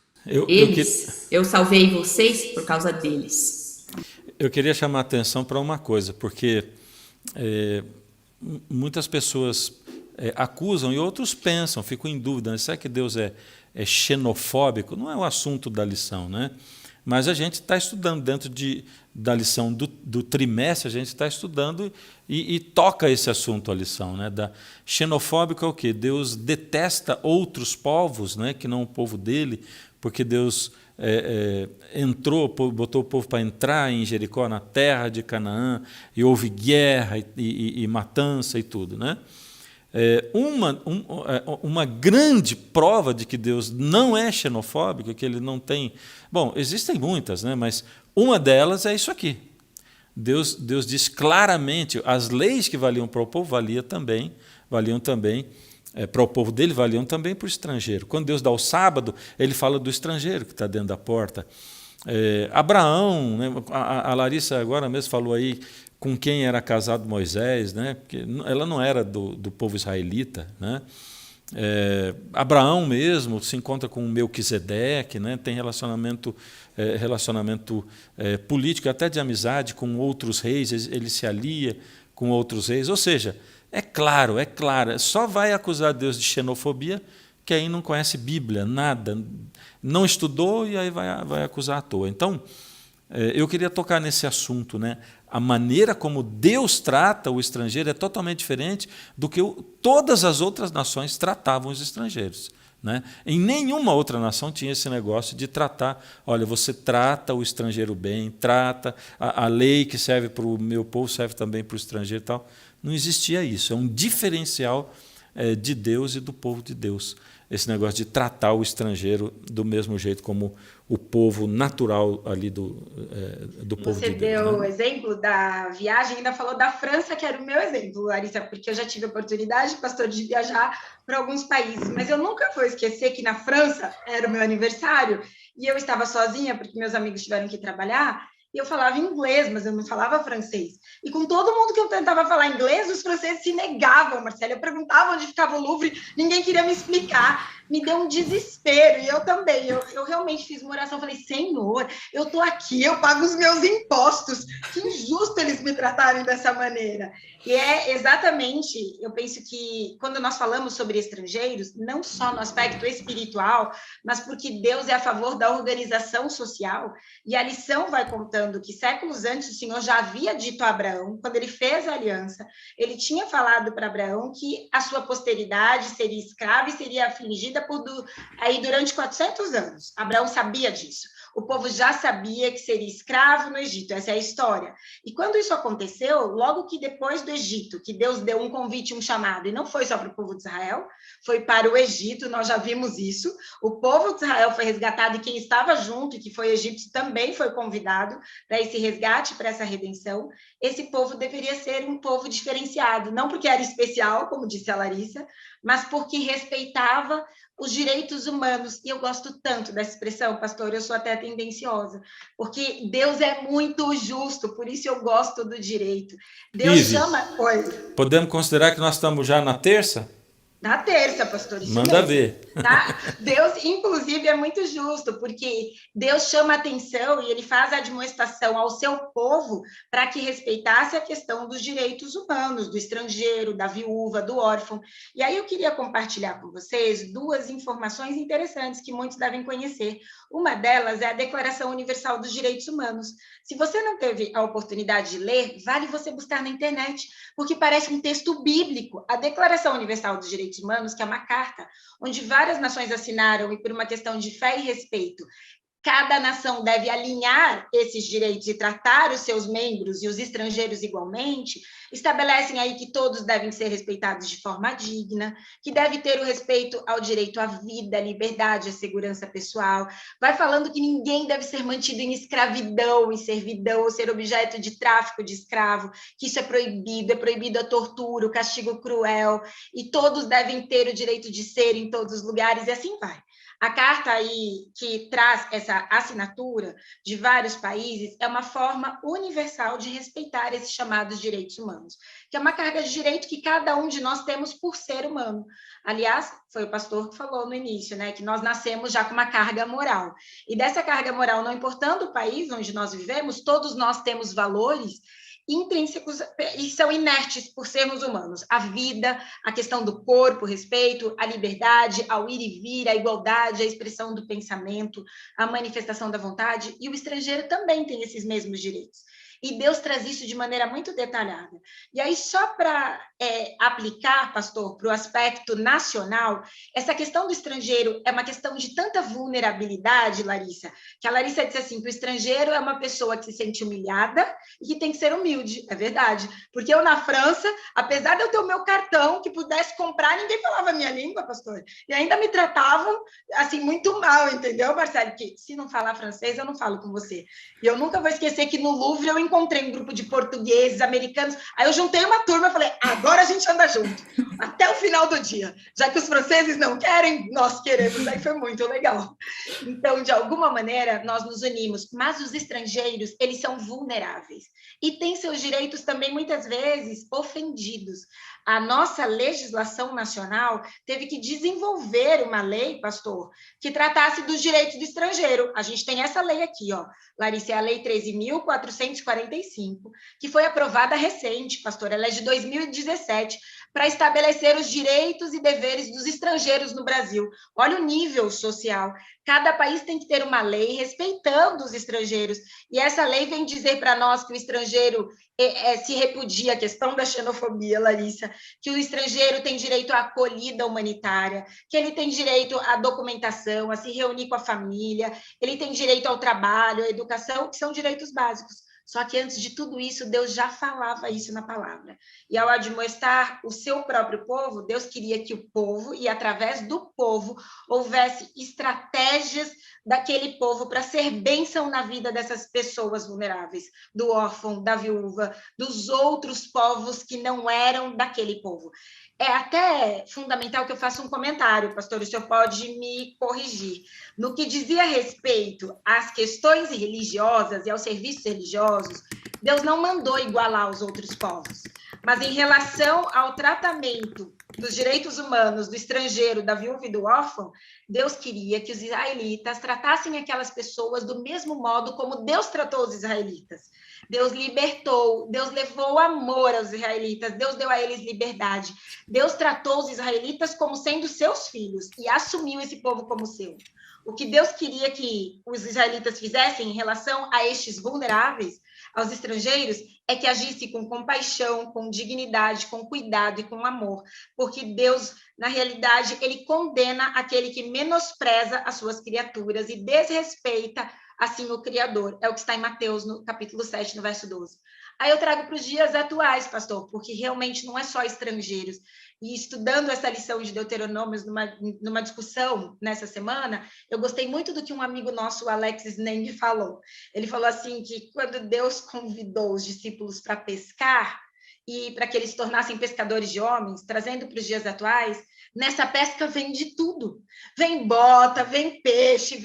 Speaker 3: Eu salvei vocês por causa deles.
Speaker 1: Eu queria chamar a atenção para uma coisa, porque muitas pessoas acusam e outros pensam, ficam em dúvida, será que Deus é xenofóbico, não é o assunto da lição, né? Mas a gente está estudando dentro da lição do trimestre, a gente está estudando e toca esse assunto, a lição, né? Xenofóbico é o quê? Deus detesta outros povos, né? Que não o povo dele, porque Deus botou o povo para entrar em Jericó, na terra de Canaã, e houve guerra e matança e tudo, né? Uma grande prova de que Deus não é xenofóbico, que ele não tem... Bom, existem muitas, né? Mas uma delas é isso aqui. Deus diz claramente, as leis que valiam para o povo valiam também para o povo dele, valiam também para o estrangeiro. Quando Deus dá o sábado, ele fala do estrangeiro que está dentro da porta. Abraão, né? A Larissa agora mesmo falou aí com quem era casado Moisés, né? Porque ela não era do povo israelita, né? Abraão mesmo se encontra com Melquisedeque, né? Tem relacionamento político, até de amizade com outros reis, ele se alia com outros reis, ou seja, é claro, só vai acusar Deus de xenofobia que aí não conhece Bíblia, nada, não estudou e aí vai acusar à toa. Então, eu queria tocar nesse assunto, né? A maneira como Deus trata o estrangeiro é totalmente diferente do que todas as outras nações tratavam os estrangeiros, né? Em nenhuma outra nação tinha esse negócio de tratar, olha, você trata o estrangeiro bem, trata a lei que serve para o meu povo serve também para o estrangeiro e tal. Não existia isso, é um diferencial de Deus e do povo de Deus. Esse negócio de tratar o estrangeiro do mesmo jeito como o povo natural ali do povo de Deus. Você
Speaker 2: deu o
Speaker 1: né?
Speaker 2: exemplo da viagem, ainda falou da França, que era o meu exemplo, Larissa, porque eu já tive a oportunidade, pastor, de viajar para alguns países, mas eu nunca vou esquecer que na França era o meu aniversário e eu estava sozinha, porque meus amigos tiveram que trabalhar, e eu falava inglês, mas eu não falava francês. E com todo mundo que eu tentava falar inglês, os franceses se negavam, Marcela. Eu perguntava onde ficava o Louvre, ninguém queria me explicar. Me deu um desespero, e eu também. Eu realmente fiz uma oração, falei, Senhor, eu estou aqui, eu pago os meus impostos. Que injusto eles me tratarem dessa maneira. E é exatamente, eu penso que quando nós falamos sobre estrangeiros, não só no aspecto espiritual, mas porque Deus é a favor da organização social, e a lição vai contando que séculos antes o Senhor já havia dito a Abraão, quando ele fez a aliança, ele tinha falado para Abraão que a sua posteridade seria escrava e seria afligida aí durante 400 anos. Abraão sabia disso. O povo já sabia que seria escravo no Egito, essa é a história. E quando isso aconteceu, logo que depois do Egito, que Deus deu um convite, um chamado, e não foi só para o povo de Israel, foi para o Egito, nós já vimos isso, o povo de Israel foi resgatado e quem estava junto, e que foi egípcio, também foi convidado para esse resgate, para essa redenção. Esse povo deveria ser um povo diferenciado, não porque era especial, como disse a Larissa, mas porque respeitava os direitos humanos, e eu gosto tanto dessa expressão, pastor, eu sou até tendenciosa, porque Deus é muito justo, por isso eu gosto do direito. Deus chama... Oi.
Speaker 1: Podemos considerar que nós estamos já na terça?
Speaker 2: Na terça, pastor, isso
Speaker 1: Manda
Speaker 2: mesmo,
Speaker 1: ver.
Speaker 2: Tá? Deus, inclusive, é muito justo, porque Deus chama atenção e ele faz a admoestação ao seu povo para que respeitasse a questão dos direitos humanos, do estrangeiro, da viúva, do órfão. E aí eu queria compartilhar com vocês duas informações interessantes que muitos devem conhecer. Uma delas é a Declaração Universal dos Direitos Humanos. Se você não teve a oportunidade de ler, vale você buscar na internet, porque parece um texto bíblico. A Declaração Universal dos Direitos Humanos, que é uma carta onde várias nações assinaram e por uma questão de fé e respeito, cada nação deve alinhar esses direitos e tratar os seus membros e os estrangeiros igualmente, estabelecem aí que todos devem ser respeitados de forma digna, que deve ter o respeito ao direito à vida, à liberdade, à segurança pessoal, vai falando que ninguém deve ser mantido em escravidão, em servidão, ou ser objeto de tráfico de escravo, que isso é proibido a tortura, o castigo cruel, e todos devem ter o direito de ser em todos os lugares, e assim vai. A carta aí que traz essa assinatura de vários países é uma forma universal de respeitar esses chamados direitos humanos, que é uma carga de direito que cada um de nós temos por ser humano. Aliás, foi o pastor que falou no início, né, que nós nascemos já com uma carga moral. E dessa carga moral, não importando o país onde nós vivemos, todos nós temos valores intrínsecos e são inertes por sermos humanos. A vida, a questão do corpo, o respeito, a liberdade, ao ir e vir, a igualdade, a expressão do pensamento, a manifestação da vontade, e o estrangeiro também tem esses mesmos direitos. E Deus traz isso de maneira muito detalhada. E aí, só para aplicar, pastor, para o aspecto nacional, essa questão do estrangeiro é uma questão de tanta vulnerabilidade, Larissa, que a Larissa disse assim, que o estrangeiro é uma pessoa que se sente humilhada e que tem que ser humilde. É verdade. Porque eu, na França, apesar de eu ter o meu cartão, que pudesse comprar, ninguém falava a minha língua, pastor. E ainda me tratavam, assim, muito mal, entendeu, Marcelo? Que se não falar francês, eu não falo com você. E eu nunca vou esquecer que no Louvre eu encontrei um grupo de portugueses, americanos, aí eu juntei uma turma e falei, agora a gente anda junto, até o final do dia, já que os franceses não querem, nós queremos, aí foi muito legal. Então, de alguma maneira, nós nos unimos, mas os estrangeiros, eles são vulneráveis, e têm seus direitos também, muitas vezes, ofendidos. A nossa legislação nacional teve que desenvolver uma lei, pastor, que tratasse dos direitos do estrangeiro. A gente tem essa lei aqui, ó, Larissa, é a Lei 13.445, que foi aprovada recente, pastor, ela é de 2017, para estabelecer os direitos e deveres dos estrangeiros no Brasil. Olha o nível social. Cada país tem que ter uma lei respeitando os estrangeiros. E essa lei vem dizer para nós que o estrangeiro se repudia a questão da xenofobia, Larissa, que o estrangeiro tem direito à acolhida humanitária, que ele tem direito à documentação, a se reunir com a família, ele tem direito ao trabalho, à educação, que são direitos básicos. Só que antes de tudo isso, Deus já falava isso na palavra. E ao admoestar o seu próprio povo, Deus queria que o povo, e através do povo, houvesse estratégias daquele povo para ser bênção na vida dessas pessoas vulneráveis, do órfão, da viúva, dos outros povos que não eram daquele povo. É até fundamental que eu faça um comentário, pastor, o senhor pode me corrigir. No que dizia respeito às questões religiosas e aos serviços religiosos, Deus não mandou igualar os outros povos. Mas em relação ao tratamento dos direitos humanos do estrangeiro, da viúva e do órfão, Deus queria que os israelitas tratassem aquelas pessoas do mesmo modo como Deus tratou os israelitas. Deus libertou, Deus levou amor aos israelitas, Deus deu a eles liberdade. Deus tratou os israelitas como sendo seus filhos e assumiu esse povo como seu. O que Deus queria que os israelitas fizessem em relação a estes vulneráveis, aos estrangeiros, é que agisse com compaixão, com dignidade, com cuidado e com amor, porque Deus, na realidade, ele condena aquele que menospreza as suas criaturas e desrespeita assim o Criador. É o que está em Mateus, no capítulo 7, no verso 12. Aí eu trago para os dias atuais, pastor, porque realmente não é só estrangeiros. E estudando essa lição de Deuteronômios numa discussão nessa semana, eu gostei muito do que um amigo nosso, o Alex Sneng, falou. Ele falou assim que quando Deus convidou os discípulos para pescar, e para que eles se tornassem pescadores de homens, trazendo para os dias atuais, nessa pesca vem de tudo. Vem bota, vem peixe,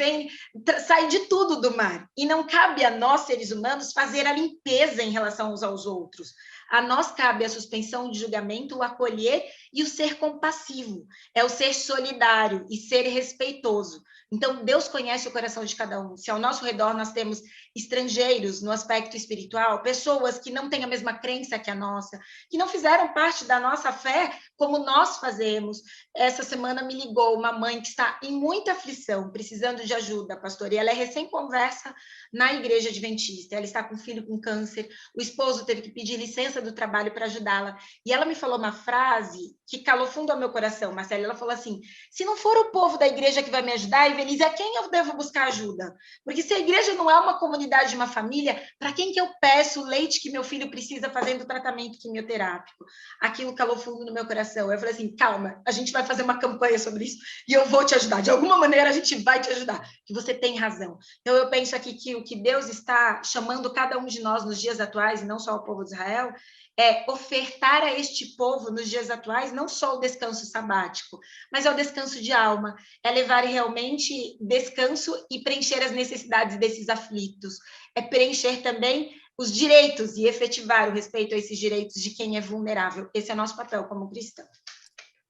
Speaker 2: sai de tudo do mar. E não cabe a nós, seres humanos, fazer a limpeza em relação uns aos outros. A nós cabe a suspensão de julgamento, o acolher e o ser compassivo. É o ser solidário e ser respeitoso. Então, Deus conhece o coração de cada um. Se ao nosso redor nós temos estrangeiros no aspecto espiritual, pessoas que não têm a mesma crença que a nossa, que não fizeram parte da nossa fé como nós fazemos. Essa semana me ligou uma mãe que está em muita aflição, precisando de ajuda, pastor, e ela é recém-conversa na igreja adventista. Ela está com um filho com câncer, o esposo teve que pedir licença do trabalho para ajudá-la. E ela me falou uma frase que calou fundo ao meu coração, Marcela. Ela falou assim: se não for o povo da igreja que vai me ajudar, Evelise, a quem eu devo buscar ajuda? Porque se a igreja não é uma comunidade, uma família, para quem que eu peço o leite que meu filho precisa fazendo o tratamento quimioterápico? Aquilo calou fundo no meu coração. Eu falei assim: calma, a gente vai fazer uma campanha sobre isso e eu vou te ajudar. De alguma maneira a gente vai te ajudar, que você tem razão. Então eu penso aqui que o que Deus está chamando cada um de nós nos dias atuais, e não só o povo de Israel, é ofertar a este povo nos dias atuais não só o descanso sabático, mas é o descanso de alma, é levar realmente descanso e preencher as necessidades desses aflitos, é preencher também os direitos e efetivar o respeito a esses direitos de quem é vulnerável. Esse é o nosso papel como cristão.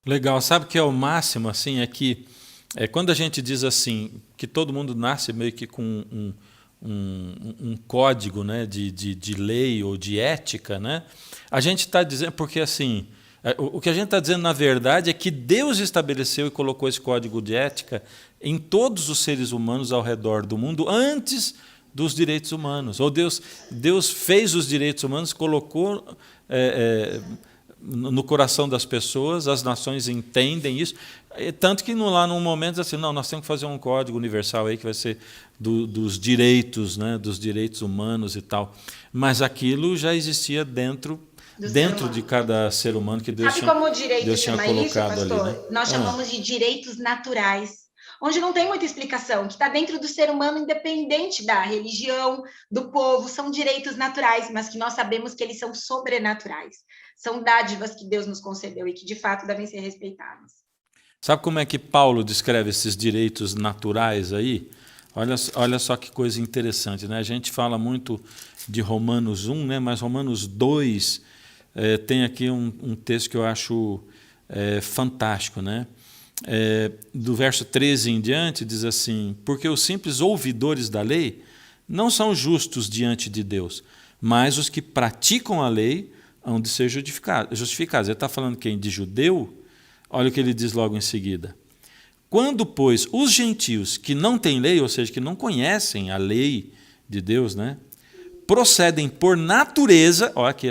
Speaker 1: Legal, sabe que é o máximo, assim, é que quando a gente diz assim, que todo mundo nasce meio que com um código, né, de lei ou de ética, né? A gente está dizendo, porque assim, o que a gente está dizendo na verdade é que Deus estabeleceu e colocou esse código de ética em todos os seres humanos ao redor do mundo antes dos direitos humanos. Ou Deus fez os direitos humanos, colocou no coração das pessoas, as nações entendem isso, tanto que lá num momento assim, não, nós temos que fazer um código universal aí que vai ser dos direitos, né, dos direitos humanos e tal. Mas aquilo já existia dentro de cada ser humano que Deus
Speaker 2: Sabe como o direito
Speaker 1: Deus tinha
Speaker 2: chama
Speaker 1: colocado
Speaker 2: isso, pastor?
Speaker 1: ali, né?
Speaker 2: Nós chamamos de direitos naturais, onde não tem muita explicação, que está dentro do ser humano, independente da religião, do povo, são direitos naturais, mas que nós sabemos que eles são sobrenaturais. São dádivas que Deus nos concedeu e que, de fato, devem ser respeitadas.
Speaker 1: Sabe como é que Paulo descreve esses direitos naturais aí? Olha só que coisa interessante, né? A gente fala muito de Romanos 1, né? Mas Romanos 2 tem aqui um texto que eu acho fantástico, né? Do verso 13 em diante, diz assim: porque os simples ouvidores da lei não são justos diante de Deus, mas os que praticam a lei hão de ser justificados. Ele está falando quem? De judeu? Olha o que ele diz logo em seguida. Quando, pois, os gentios que não têm lei, ou seja, que não conhecem a lei de Deus, né, procedem por natureza, olha aqui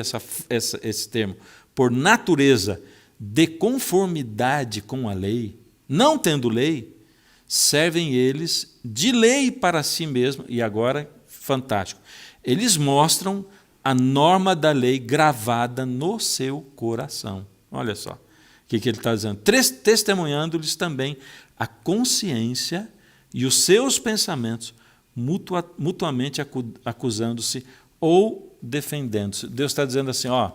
Speaker 1: esse termo, por natureza de conformidade com a lei, não tendo lei, servem eles de lei para si mesmos, e agora, fantástico, eles mostram a norma da lei gravada no seu coração. Olha só o que ele está dizendo. Testemunhando-lhes também a consciência e os seus pensamentos, mutuamente acusando-se ou defendendo-se. Deus está dizendo assim, ó,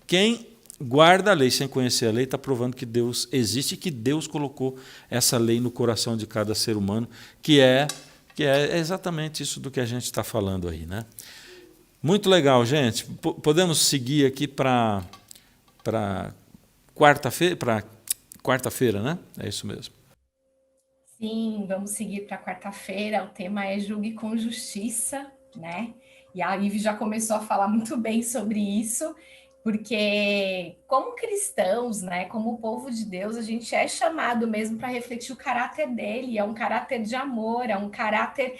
Speaker 1: quem guarda a lei sem conhecer a lei está provando que Deus existe e que Deus colocou essa lei no coração de cada ser humano, que é exatamente isso do que a gente está falando aí, né? Muito legal, gente. Podemos seguir aqui para quarta-feira, né? É isso mesmo.
Speaker 4: Sim, vamos seguir para quarta-feira. O tema é julgue com justiça, né? E a Ivy já começou a falar muito bem sobre isso, porque como cristãos, né, como povo de Deus, a gente é chamado mesmo para refletir o caráter dele. É um caráter de amor, é um caráter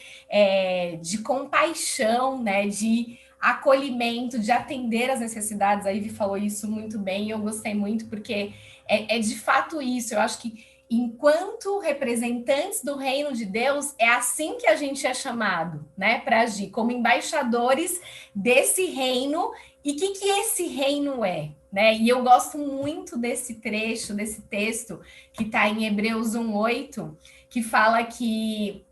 Speaker 4: de compaixão, né, de acolhimento, de atender às necessidades. A Ivy falou isso muito bem, e eu gostei muito, porque é de fato isso. Eu acho que enquanto representantes do reino de Deus, é assim que a gente é chamado, né, para agir como embaixadores desse reino. E o que esse reino é, né? E eu gosto muito desse trecho, desse texto que está em Hebreus 1:8, que fala que,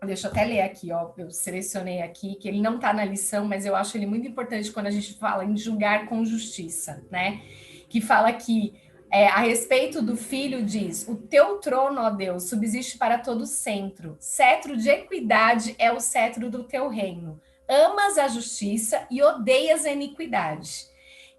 Speaker 4: deixa eu até ler aqui, ó, eu selecionei aqui, que ele não está na lição, mas eu acho ele muito importante quando a gente fala em julgar com justiça, né? Que fala que a respeito do filho diz: o teu trono, ó Deus, subsiste para todo centro. Cetro de equidade é o cetro do teu reino. Amas a justiça e odeias a iniquidade.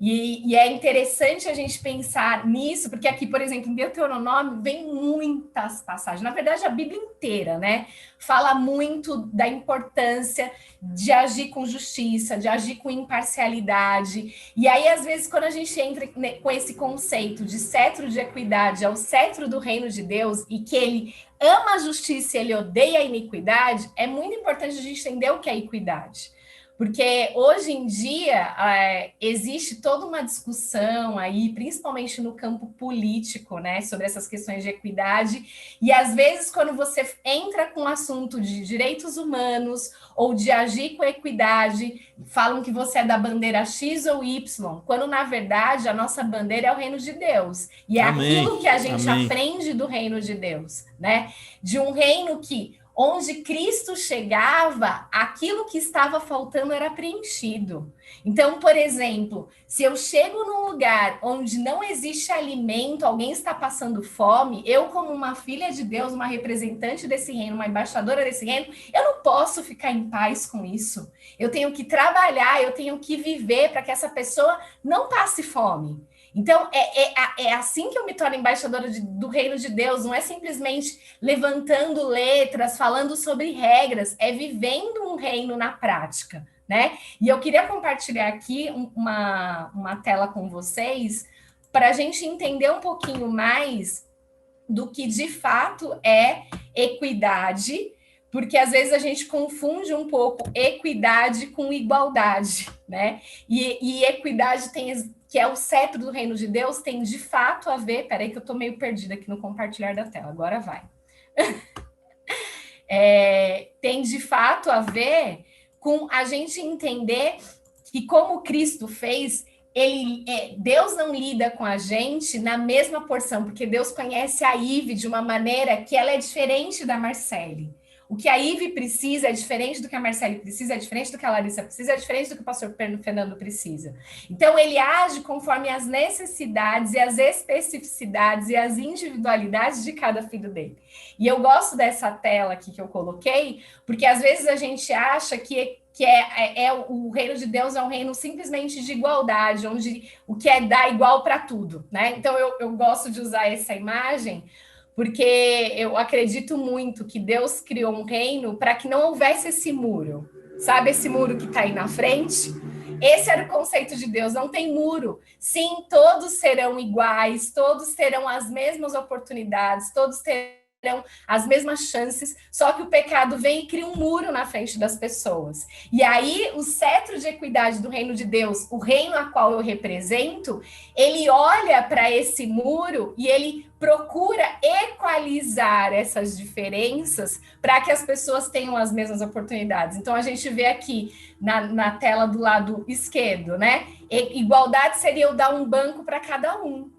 Speaker 4: E é interessante a gente pensar nisso, porque aqui, por exemplo, em Deuteronômio, vem muitas passagens. Na verdade, a Bíblia inteira, né? Fala muito da importância de agir com justiça, de agir com imparcialidade. E aí, às vezes, quando a gente entra com esse conceito de cetro de equidade, é o cetro do reino de Deus, e que ele ama a justiça e ele odeia a iniquidade, é muito importante a gente entender o que é equidade. Porque hoje em dia existe toda uma discussão aí, principalmente no campo político, né, sobre essas questões de equidade, e às vezes quando você entra com o assunto de direitos humanos ou de agir com equidade, falam que você é da bandeira X ou Y, quando na verdade a nossa bandeira é o reino de Deus, e é aquilo que a gente aprende do reino de Deus, né, de um reino que onde Cristo chegava, aquilo que estava faltando era preenchido. Então, por exemplo, se eu chego num lugar onde não existe alimento, alguém está passando fome, eu, como uma filha de Deus, uma representante desse reino, uma embaixadora desse reino, eu não posso ficar em paz com isso. Eu tenho que trabalhar, eu tenho que viver para que essa pessoa não passe fome. Então, é assim que eu me torno embaixadora do reino de Deus, não é simplesmente levantando letras, falando sobre regras, é vivendo um reino na prática, né? E eu queria compartilhar aqui uma tela com vocês para a gente entender um pouquinho mais do que de fato é equidade, porque às vezes a gente confunde um pouco equidade com igualdade, né? E equidade tem, que é o cetro do reino de Deus, tem de fato a ver. Peraí, que eu tô meio perdida aqui no compartilhar da tela, agora vai. Tem de fato a ver com a gente entender que, como Cristo fez, Deus não lida com a gente na mesma porção, porque Deus conhece a Ive de uma maneira que ela é diferente da Marcele. O que a Ive precisa é diferente do que a Marcele precisa, é diferente do que a Larissa precisa, é diferente do que o pastor Fernando precisa. Então, ele age conforme as necessidades e as especificidades e as individualidades de cada filho dele. E eu gosto dessa tela aqui que eu coloquei, porque às vezes a gente acha que o reino de Deus é um reino simplesmente de igualdade, onde o que é dar igual para tudo, né? Então, eu gosto de usar essa imagem, porque eu acredito muito que Deus criou um reino para que não houvesse esse muro. Sabe esse muro que está aí na frente? Esse era o conceito de Deus, não tem muro. Sim, todos serão iguais, todos terão as mesmas oportunidades, todos terão as mesmas chances, só que o pecado vem e cria um muro na frente das pessoas. E aí, o cetro de equidade do reino de Deus, o reino a qual eu represento, ele olha para esse muro e ele procura equalizar essas diferenças para que as pessoas tenham as mesmas oportunidades. Então, a gente vê aqui na tela do lado esquerdo, né? Igualdade seria eu dar um banco para cada um.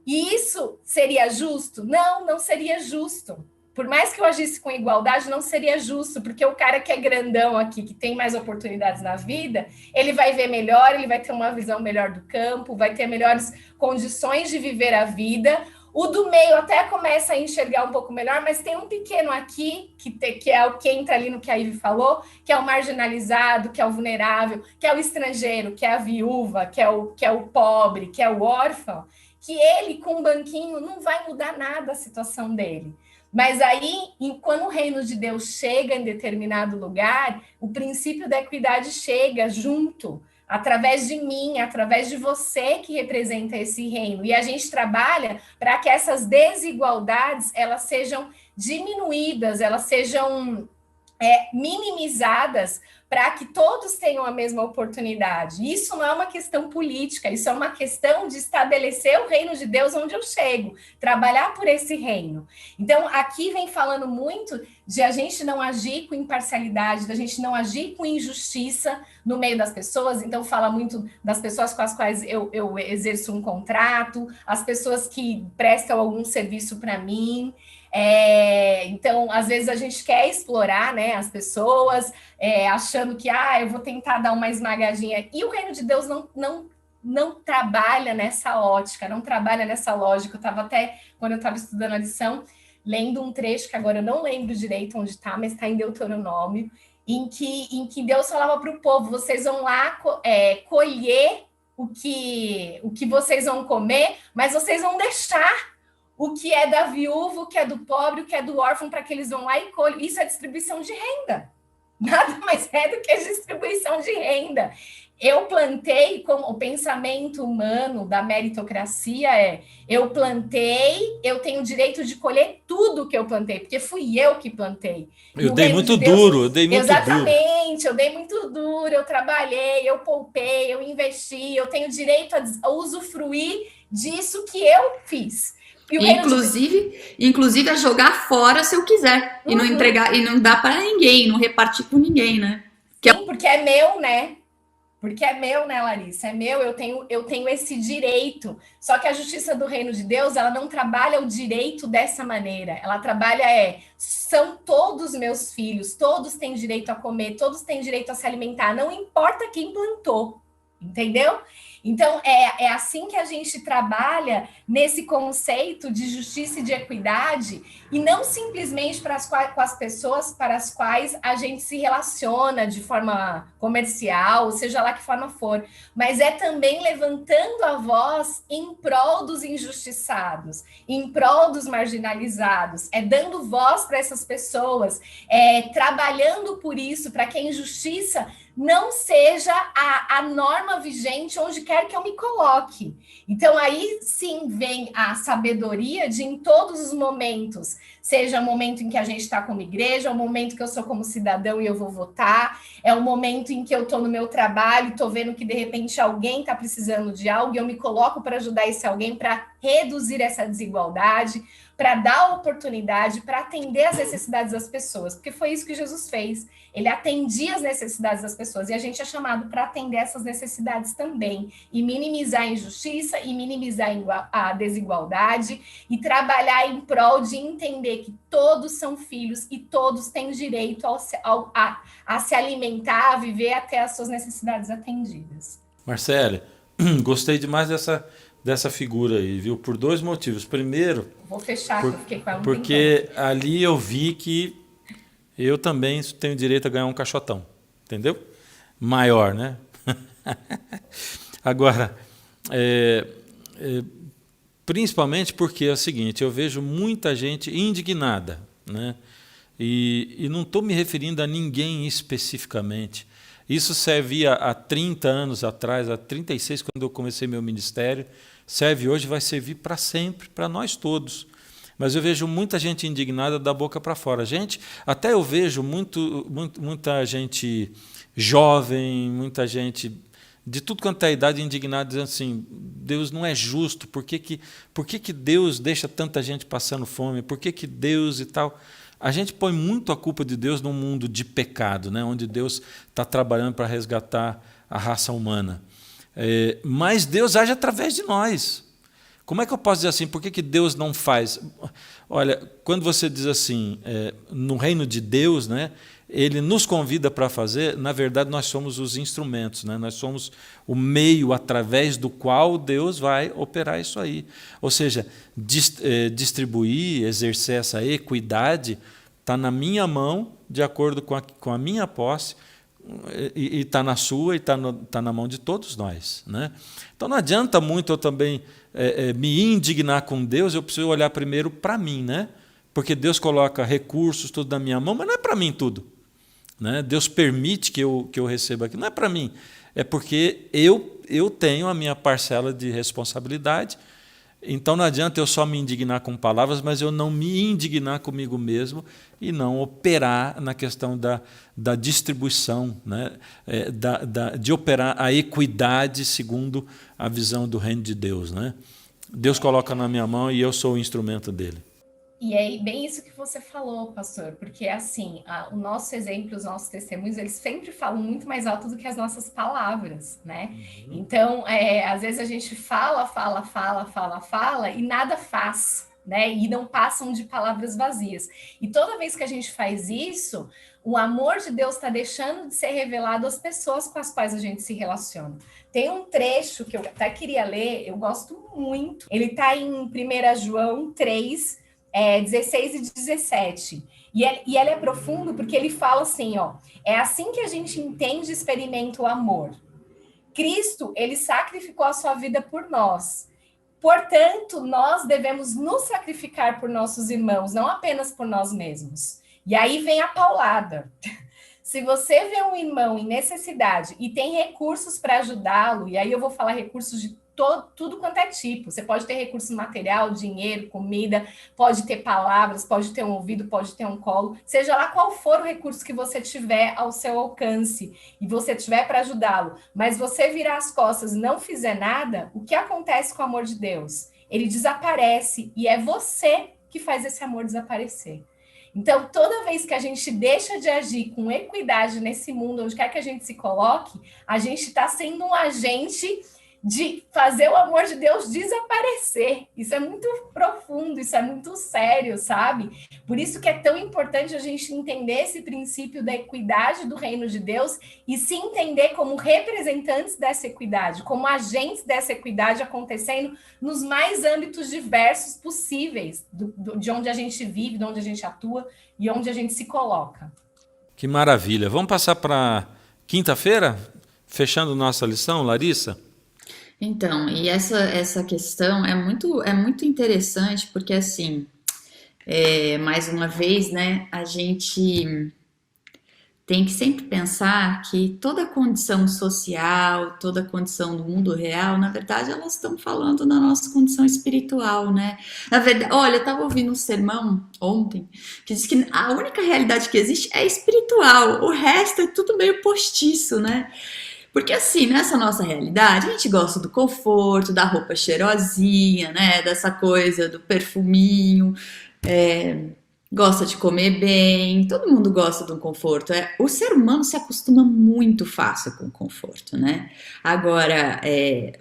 Speaker 4: E isso seria justo? Não, não seria justo. Por mais que eu agisse com igualdade, não seria justo, porque o cara que é grandão aqui, que tem mais oportunidades na vida, ele vai ver melhor, ele vai ter uma visão melhor do campo, vai ter melhores condições de viver a vida. O do meio até começa a enxergar um pouco melhor, mas tem um pequeno aqui, que é o que entra ali no que a Ive falou, que é o marginalizado, que é o vulnerável, que é o estrangeiro, que é a viúva, que é o pobre, que é o órfão, que ele, com um banquinho, não vai mudar nada a situação dele. Mas aí, quando o reino de Deus chega em determinado lugar, o princípio da equidade chega junto, através de mim, através de você que representa esse reino. E a gente trabalha para que essas desigualdades elas sejam diminuídas, elas sejam minimizadas, para que todos tenham a mesma oportunidade. Isso não é uma questão política, isso é uma questão de estabelecer o reino de Deus onde eu chego, trabalhar por esse reino. Então, aqui vem falando muito de a gente não agir com imparcialidade, da gente não agir com injustiça no meio das pessoas. Então, fala muito das pessoas com as quais eu exerço um contrato, as pessoas que prestam algum serviço para mim. Então, às vezes a gente quer explorar, né, as pessoas, achando que eu vou tentar dar uma esmagadinha. E o reino de Deus não trabalha nessa ótica, não trabalha nessa lógica. Eu estava até, quando eu estava estudando a lição, lendo um trecho que agora eu não lembro direito onde está, mas está em Deuteronômio, em que Deus falava para o povo: vocês vão lá colher o que vocês vão comer, mas vocês vão deixar o que é da viúva, o que é do pobre, o que é do órfão, para que eles vão lá e colhem. Isso é distribuição de renda. Nada mais é do que distribuição de renda. Eu plantei, como o pensamento humano da meritocracia eu plantei, eu tenho o direito de colher tudo que eu plantei, porque fui eu que plantei.
Speaker 1: Eu dei muito duro, eu dei muito duro.
Speaker 4: Exatamente, eu dei muito duro, eu trabalhei, eu poupei, eu investi, eu tenho direito a usufruir disso que eu fiz.
Speaker 3: Inclusive a jogar fora se eu quiser, e não entregar, e não dar para ninguém, não repartir com ninguém, né?
Speaker 4: Sim, porque é meu, né? Porque é meu, né, Larissa? É meu, eu tenho esse direito. Só que a justiça do reino de Deus, ela não trabalha o direito dessa maneira. Ela trabalha, são todos meus filhos, todos têm direito a comer, todos têm direito a se alimentar. Não importa quem plantou, entendeu? Então, é assim que a gente trabalha nesse conceito de justiça e de equidade, e não simplesmente com as pessoas para as quais a gente se relaciona de forma comercial, seja lá que forma for, mas é também levantando a voz em prol dos injustiçados, em prol dos marginalizados, é dando voz para essas pessoas, trabalhando por isso, para que a injustiça não seja a norma vigente onde quer que eu me coloque. Então, aí sim vem a sabedoria de, em todos os momentos, seja o momento em que a gente está como igreja, é o momento que eu sou como cidadão e eu vou votar, é o momento em que eu estou no meu trabalho, estou vendo que, de repente, alguém está precisando de algo e eu me coloco para ajudar esse alguém, para reduzir essa desigualdade, para dar oportunidade, para atender às necessidades das pessoas, porque foi isso que Jesus fez. Ele atendia as necessidades das pessoas, e a gente é chamado para atender essas necessidades também, e minimizar a injustiça, e minimizar a desigualdade, e trabalhar em prol de entender que todos são filhos e todos têm direito a se alimentar, a viver até as suas necessidades atendidas.
Speaker 1: Marcele, gostei demais dessa figura aí, viu? Por 2 motivos. Primeiro,
Speaker 4: vou fechar, porque eu fiquei com ela
Speaker 1: porque ali eu vi que eu também tenho direito a ganhar um caixotão, entendeu? Maior, né? Agora, principalmente porque é o seguinte, eu vejo muita gente indignada, né? E não estou me referindo a ninguém especificamente. Isso servia há 30 anos atrás, há 36, quando eu comecei meu ministério, serve hoje, vai servir para sempre, para nós todos. Mas eu vejo muita gente indignada da boca para fora. Até eu vejo muita gente jovem, muita gente de tudo quanto é idade indignada, dizendo assim, Deus não é justo, por que Deus deixa tanta gente passando fome, por que Deus e tal... A gente põe muito a culpa de Deus num mundo de pecado, né? Onde Deus está trabalhando para resgatar a raça humana. Mas Deus age através de nós. Como é que eu posso dizer assim? Por que Deus não faz? Olha, quando você diz assim, no reino de Deus, né, Ele nos convida para fazer, na verdade nós somos os instrumentos, né? Nós somos o meio através do qual Deus vai operar isso aí. Ou seja, distribuir, exercer essa equidade, está na minha mão, de acordo com a minha posse, e está na sua, e está na mão de todos nós, né? Então não adianta muito eu também me indignar com Deus, eu preciso olhar primeiro para mim, né? Porque Deus coloca recursos tudo na minha mão, mas não é para mim tudo, né? Deus permite que eu receba aqui, não é para mim, é porque eu tenho a minha parcela de responsabilidade. Então não adianta eu só me indignar com palavras, mas eu não me indignar comigo mesmo e não operar na questão da distribuição, né? De operar a equidade segundo a visão do reino de Deus, né? Deus coloca na minha mão e eu sou o instrumento dele.
Speaker 4: E é bem isso que você falou, pastor, porque assim, o nosso exemplo, os nossos testemunhos, eles sempre falam muito mais alto do que as nossas palavras, né? Então, às vezes a gente fala e nada faz, né? E não passam de palavras vazias. E toda vez que a gente faz isso, o amor de Deus está deixando de ser revelado às pessoas com as quais a gente se relaciona. Tem um trecho que eu até queria ler, eu gosto muito. Ele está em 1 João 3, 16 e 17. E ele é profundo porque ele fala assim, ó, é assim que a gente entende e experimenta o amor. Cristo, ele sacrificou a sua vida por nós. Portanto, nós devemos nos sacrificar por nossos irmãos, não apenas por nós mesmos. E aí vem a paulada. Se você vê um irmão em necessidade e tem recursos para ajudá-lo, e aí eu vou falar recursos de tudo quanto é tipo. Você pode ter recurso material, dinheiro, comida, pode ter palavras, pode ter um ouvido, pode ter um colo, seja lá qual for o recurso que você tiver ao seu alcance e você tiver para ajudá-lo, mas você virar as costas e não fizer nada, o que acontece com o amor de Deus? Ele desaparece e é você que faz esse amor desaparecer. Então, toda vez que a gente deixa de agir com equidade nesse mundo, onde quer que a gente se coloque, a gente está sendo um agente de fazer o amor de Deus desaparecer. Isso é muito profundo, isso é muito sério, sabe? Por isso que é tão importante a gente entender esse princípio da equidade do reino de Deus e se entender como representantes dessa equidade, como agentes dessa equidade acontecendo nos mais âmbitos diversos possíveis, de onde a gente vive, de onde a gente atua e onde a gente se coloca.
Speaker 1: Que maravilha. Vamos passar para quinta-feira? Fechando nossa lição, Larissa?
Speaker 3: Então, e essa questão é muito interessante, porque assim, mais uma vez, né, a gente tem que sempre pensar que toda condição social, toda condição do mundo real, na verdade, elas estão falando na nossa condição espiritual, né? Na verdade, olha, eu estava ouvindo um sermão ontem que diz que a única realidade que existe é espiritual, o resto é tudo meio postiço, né? Porque assim, nessa nossa realidade, a gente gosta do conforto, da roupa cheirosinha, né? Dessa coisa do perfuminho, gosta de comer bem, todo mundo gosta do conforto. O ser humano se acostuma muito fácil com o conforto, né? Agora,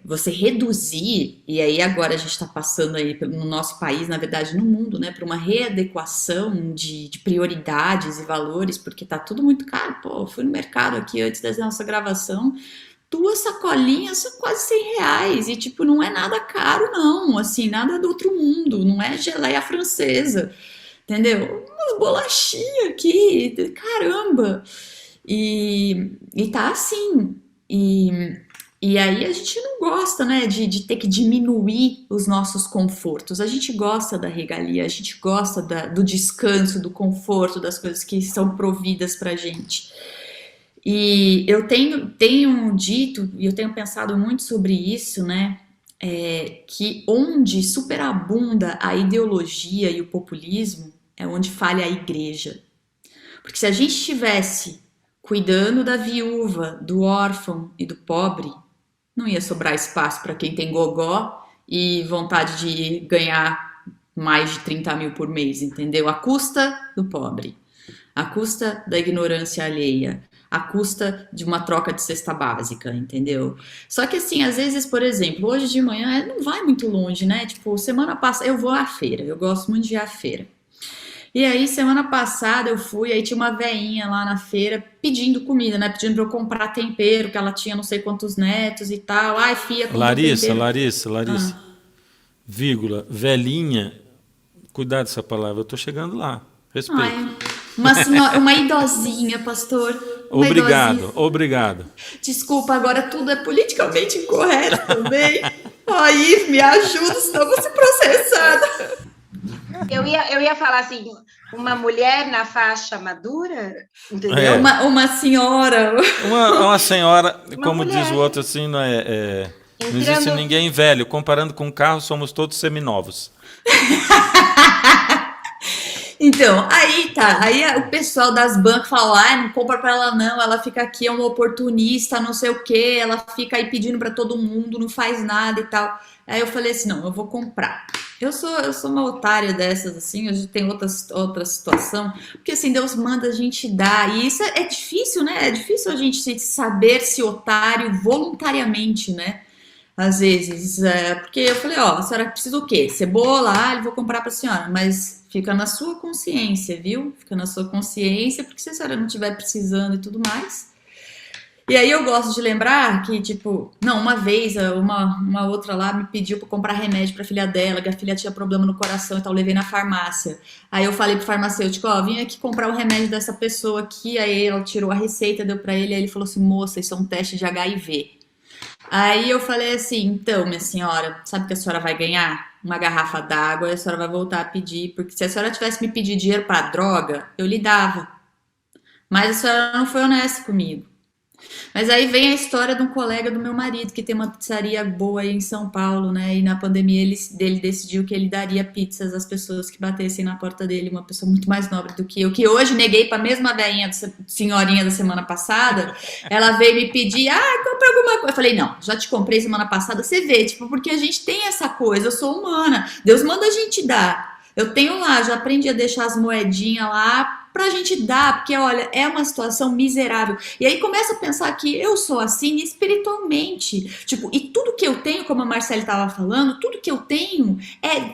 Speaker 3: você reduzir, e aí agora a gente está passando aí no nosso país, na verdade no mundo, né? Para uma readequação de prioridades e valores, porque tá tudo muito caro. Pô, eu fui no mercado aqui antes da nossa gravação, 2 sacolinhas são quase R$100, e tipo, não é nada caro não, assim, nada do outro mundo, não é geleia francesa. Entendeu? Umas bolachinhas aqui, caramba! E tá assim. E aí a gente não gosta, né, de ter que diminuir os nossos confortos. A gente gosta da regalia, a gente gosta do descanso, do conforto, das coisas que são providas pra gente. E eu tenho dito, e eu tenho pensado muito sobre isso, né, que onde superabunda a ideologia e o populismo, é onde falha a igreja. Porque se a gente estivesse cuidando da viúva, do órfão e do pobre, não ia sobrar espaço para quem tem gogó e vontade de ganhar mais de 30 mil por mês, entendeu? À custa do pobre, à custa da ignorância alheia, à custa de uma troca de cesta básica, entendeu? Só que assim, às vezes, por exemplo, hoje de manhã não vai muito longe, né? Tipo, semana passada eu vou à feira, eu gosto muito de ir à feira. E aí, semana passada eu fui, aí tinha uma veinha lá na feira pedindo comida, né? Pedindo pra eu comprar tempero, que ela tinha não sei quantos netos e tal. Ai, filha, compra tempero.
Speaker 1: Larissa. Vírgula, velhinha, cuidado dessa palavra, eu tô chegando lá. Respeito.
Speaker 3: Ai, uma senhora, uma idosinha, pastor.
Speaker 1: Obrigado.
Speaker 3: Desculpa, agora tudo é politicamente incorreto também. Aí, me ajuda, senão eu vou ser processada.
Speaker 2: Eu ia falar assim, uma mulher na faixa madura, entendeu?
Speaker 3: Uma senhora.
Speaker 1: Uma senhora,
Speaker 2: Uma
Speaker 1: como
Speaker 2: mulher.
Speaker 1: diz o outro assim, não existe ninguém velho. Comparando com um carro, somos todos seminovos.
Speaker 3: Então, aí tá, aí o pessoal das bancas fala, não compra pra ela não, ela fica aqui, é uma oportunista, não sei o que, ela fica aí pedindo pra todo mundo, não faz nada e tal. Aí eu falei assim, não, eu vou comprar. Eu sou uma otária dessas, assim, a gente tem outra situação, porque assim, Deus manda a gente dar, e isso é difícil, né? É difícil a gente saber se otário voluntariamente, né? Às vezes, porque eu falei, ó, a senhora precisa o quê? Cebola, eu vou comprar pra senhora, mas fica na sua consciência, viu? Fica na sua consciência, porque se a senhora não estiver precisando e tudo mais. E aí eu gosto de lembrar que, tipo, não, uma vez uma outra lá me pediu pra comprar remédio pra filha dela, que a filha tinha problema no coração e tal, eu levei na farmácia. Aí eu falei pro farmacêutico, ó, vim aqui comprar o remédio dessa pessoa aqui, aí ela tirou a receita, deu pra ele, aí ele falou assim, moça, isso é um teste de HIV. Aí eu falei assim, então, minha senhora, sabe que a senhora vai ganhar? Uma garrafa d'água e a senhora vai voltar a pedir, porque se a senhora tivesse me pedido dinheiro pra droga, eu lhe dava. Mas a senhora não foi honesta comigo. Mas aí vem a história de um colega do meu marido, que tem uma pizzaria boa aí em São Paulo, né? E na pandemia ele decidiu que ele daria pizzas às pessoas que batessem na porta dele, uma pessoa muito mais nobre do que eu, que hoje neguei pra mesma velhinha, senhorinha da semana passada. Ela veio me pedir, compra alguma coisa. Eu falei, não, já te comprei semana passada, você vê, tipo, porque a gente tem essa coisa, eu sou humana, Deus manda a gente dar. Eu tenho lá, já aprendi a deixar as moedinhas lá pra gente dar, porque, olha, é uma situação miserável. E aí começa a pensar que eu sou assim espiritualmente. Tipo, e tudo que eu tenho, como a Marcele estava falando, tudo que eu tenho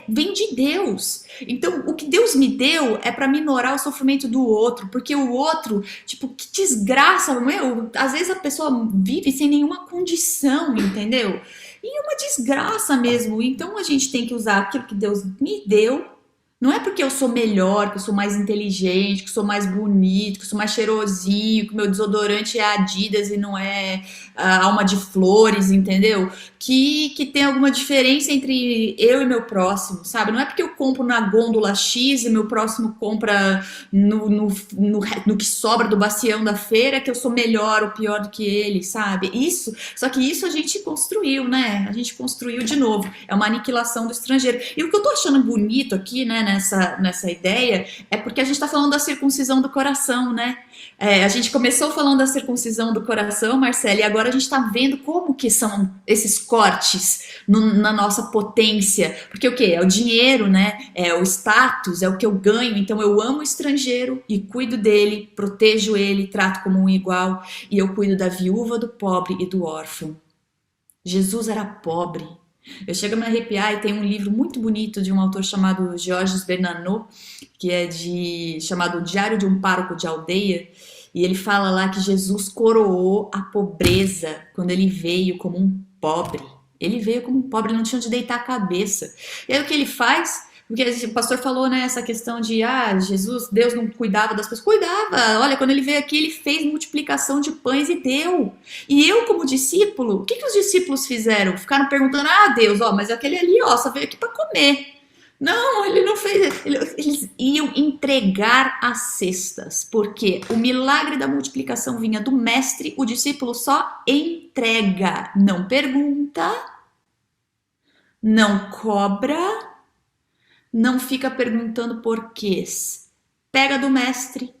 Speaker 3: vem de Deus. Então, o que Deus me deu é pra minorar o sofrimento do outro, porque o outro, tipo, que desgraça, meu, às vezes a pessoa vive sem nenhuma condição, entendeu? E é uma desgraça mesmo. Então a gente tem que usar aquilo que Deus me deu. Não é porque eu sou melhor, que eu sou mais inteligente, que eu sou mais bonito, que eu sou mais cheirosinho, que meu desodorante é Adidas e não é Alma de Flores, entendeu? Que tem alguma diferença entre eu e meu próximo, sabe? Não é porque eu compro na gôndola X e meu próximo compra no que sobra do bacião da feira que eu sou melhor ou pior do que ele, sabe? Só que isso a gente construiu, né? A gente construiu de novo. É uma aniquilação do estrangeiro. E o que eu tô achando bonito aqui, né, nessa ideia, é porque a gente tá falando da circuncisão do coração, né? A gente começou falando da circuncisão do coração, Marcela, e agora a gente está vendo como que são esses cortes na nossa potência. Porque o quê? É o dinheiro, né? É o status, é o que eu ganho. Então eu amo o estrangeiro e cuido dele, protejo ele, trato como um igual. E eu cuido da viúva, do pobre e do órfão. Jesus era pobre. Eu chego a me arrepiar e tem um livro muito bonito de um autor chamado Georges Bernanos, que é chamado Diário de um Pároco de Aldeia, e ele fala lá que Jesus coroou a pobreza quando ele veio como um pobre. Ele veio como um pobre, não tinha onde deitar a cabeça. E aí o que ele faz? Porque o pastor falou, né, essa questão de Jesus, Deus não cuidava das pessoas. Cuidava. Olha, quando ele veio aqui, ele fez multiplicação de pães e deu. E eu, como discípulo, o que os discípulos fizeram? Ficaram perguntando, Deus, mas aquele ali, só veio aqui para comer. Não, ele não fez. Eles iam entregar as cestas, porque o milagre da multiplicação vinha do mestre, o discípulo só entrega, não pergunta, não cobra, não fica perguntando porquês. Pega do mestre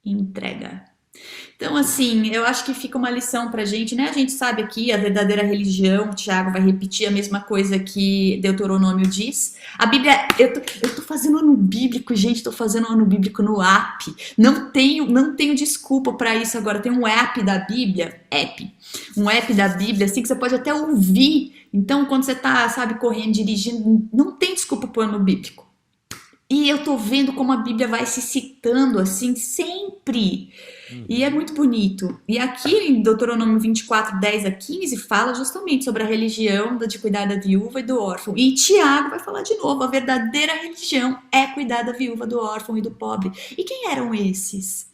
Speaker 3: e entrega. Então, assim, eu acho que fica uma lição pra gente, né? A gente sabe aqui a verdadeira religião, o Tiago vai repetir a mesma coisa que Deuteronômio diz. A Bíblia, eu tô fazendo ano bíblico, gente, tô fazendo ano bíblico no app. Não tenho desculpa pra isso agora. Tem um app da Bíblia, um app da Bíblia, assim, que você pode até ouvir. Então, quando você tá, sabe, correndo, dirigindo, não tem desculpa pro ano bíblico. E eu tô vendo como a Bíblia vai se citando, assim, sempre. E é muito bonito. E aqui em Deuteronômio 24, 10 a 15, fala justamente sobre a religião de cuidar da viúva e do órfão. E Tiago vai falar de novo, a verdadeira religião é cuidar da viúva, do órfão e do pobre. E quem eram esses?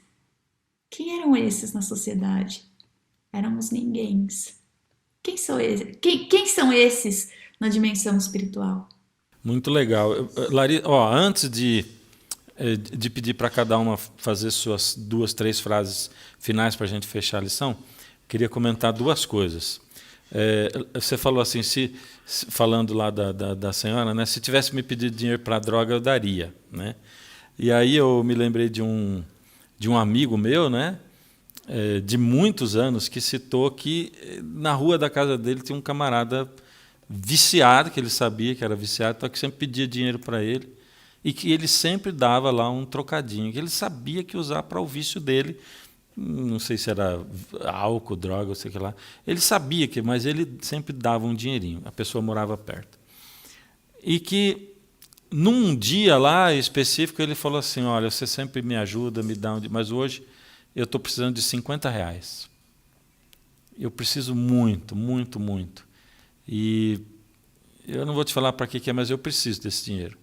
Speaker 3: Quem eram esses na sociedade? Eram os ninguéms. Quem são esses? Quem são esses na dimensão espiritual?
Speaker 1: Muito legal. Larissa, antes de pedir para cada uma fazer suas 2, 3 frases finais para a gente fechar a lição, queria comentar 2 coisas. Você falou assim, falando lá da senhora, né, se tivesse me pedido dinheiro para droga, eu daria. Né? E aí eu me lembrei de um amigo meu, né, de muitos anos, que citou que na rua da casa dele tinha um camarada viciado, que ele sabia que era viciado, então que sempre pedia dinheiro para ele, e que ele sempre dava lá um trocadinho, que ele sabia que ia usar para o vício dele, não sei se era álcool, droga, ou sei lá. Ele sabia mas ele sempre dava um dinheirinho, a pessoa morava perto. E que num dia lá específico ele falou assim, olha, você sempre me ajuda, me dá mas hoje eu estou precisando de R$50. Eu preciso muito, muito, muito. E eu não vou te falar para que é, mas eu preciso desse dinheiro.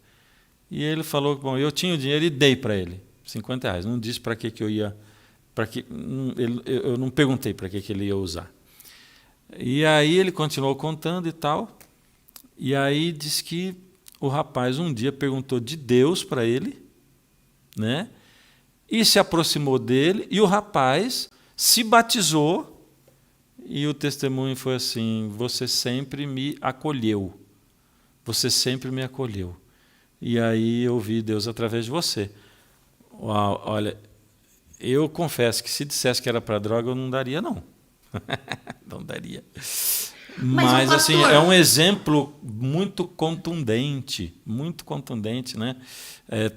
Speaker 1: E ele falou, bom, eu tinha o dinheiro e dei para ele, R$50. Não disse para que eu ia, eu não perguntei para que ele ia usar. E aí ele continuou contando e tal, e aí disse que o rapaz um dia perguntou de Deus para ele, né? E se aproximou dele, e o rapaz se batizou. E o testemunho foi assim, você sempre me acolheu. Você sempre me acolheu. E aí eu vi Deus através de você. Uau, olha, eu confesso que se dissesse que era para droga, eu não daria, não. Não daria. Mas assim,
Speaker 3: pastor,
Speaker 1: é um exemplo muito contundente, né?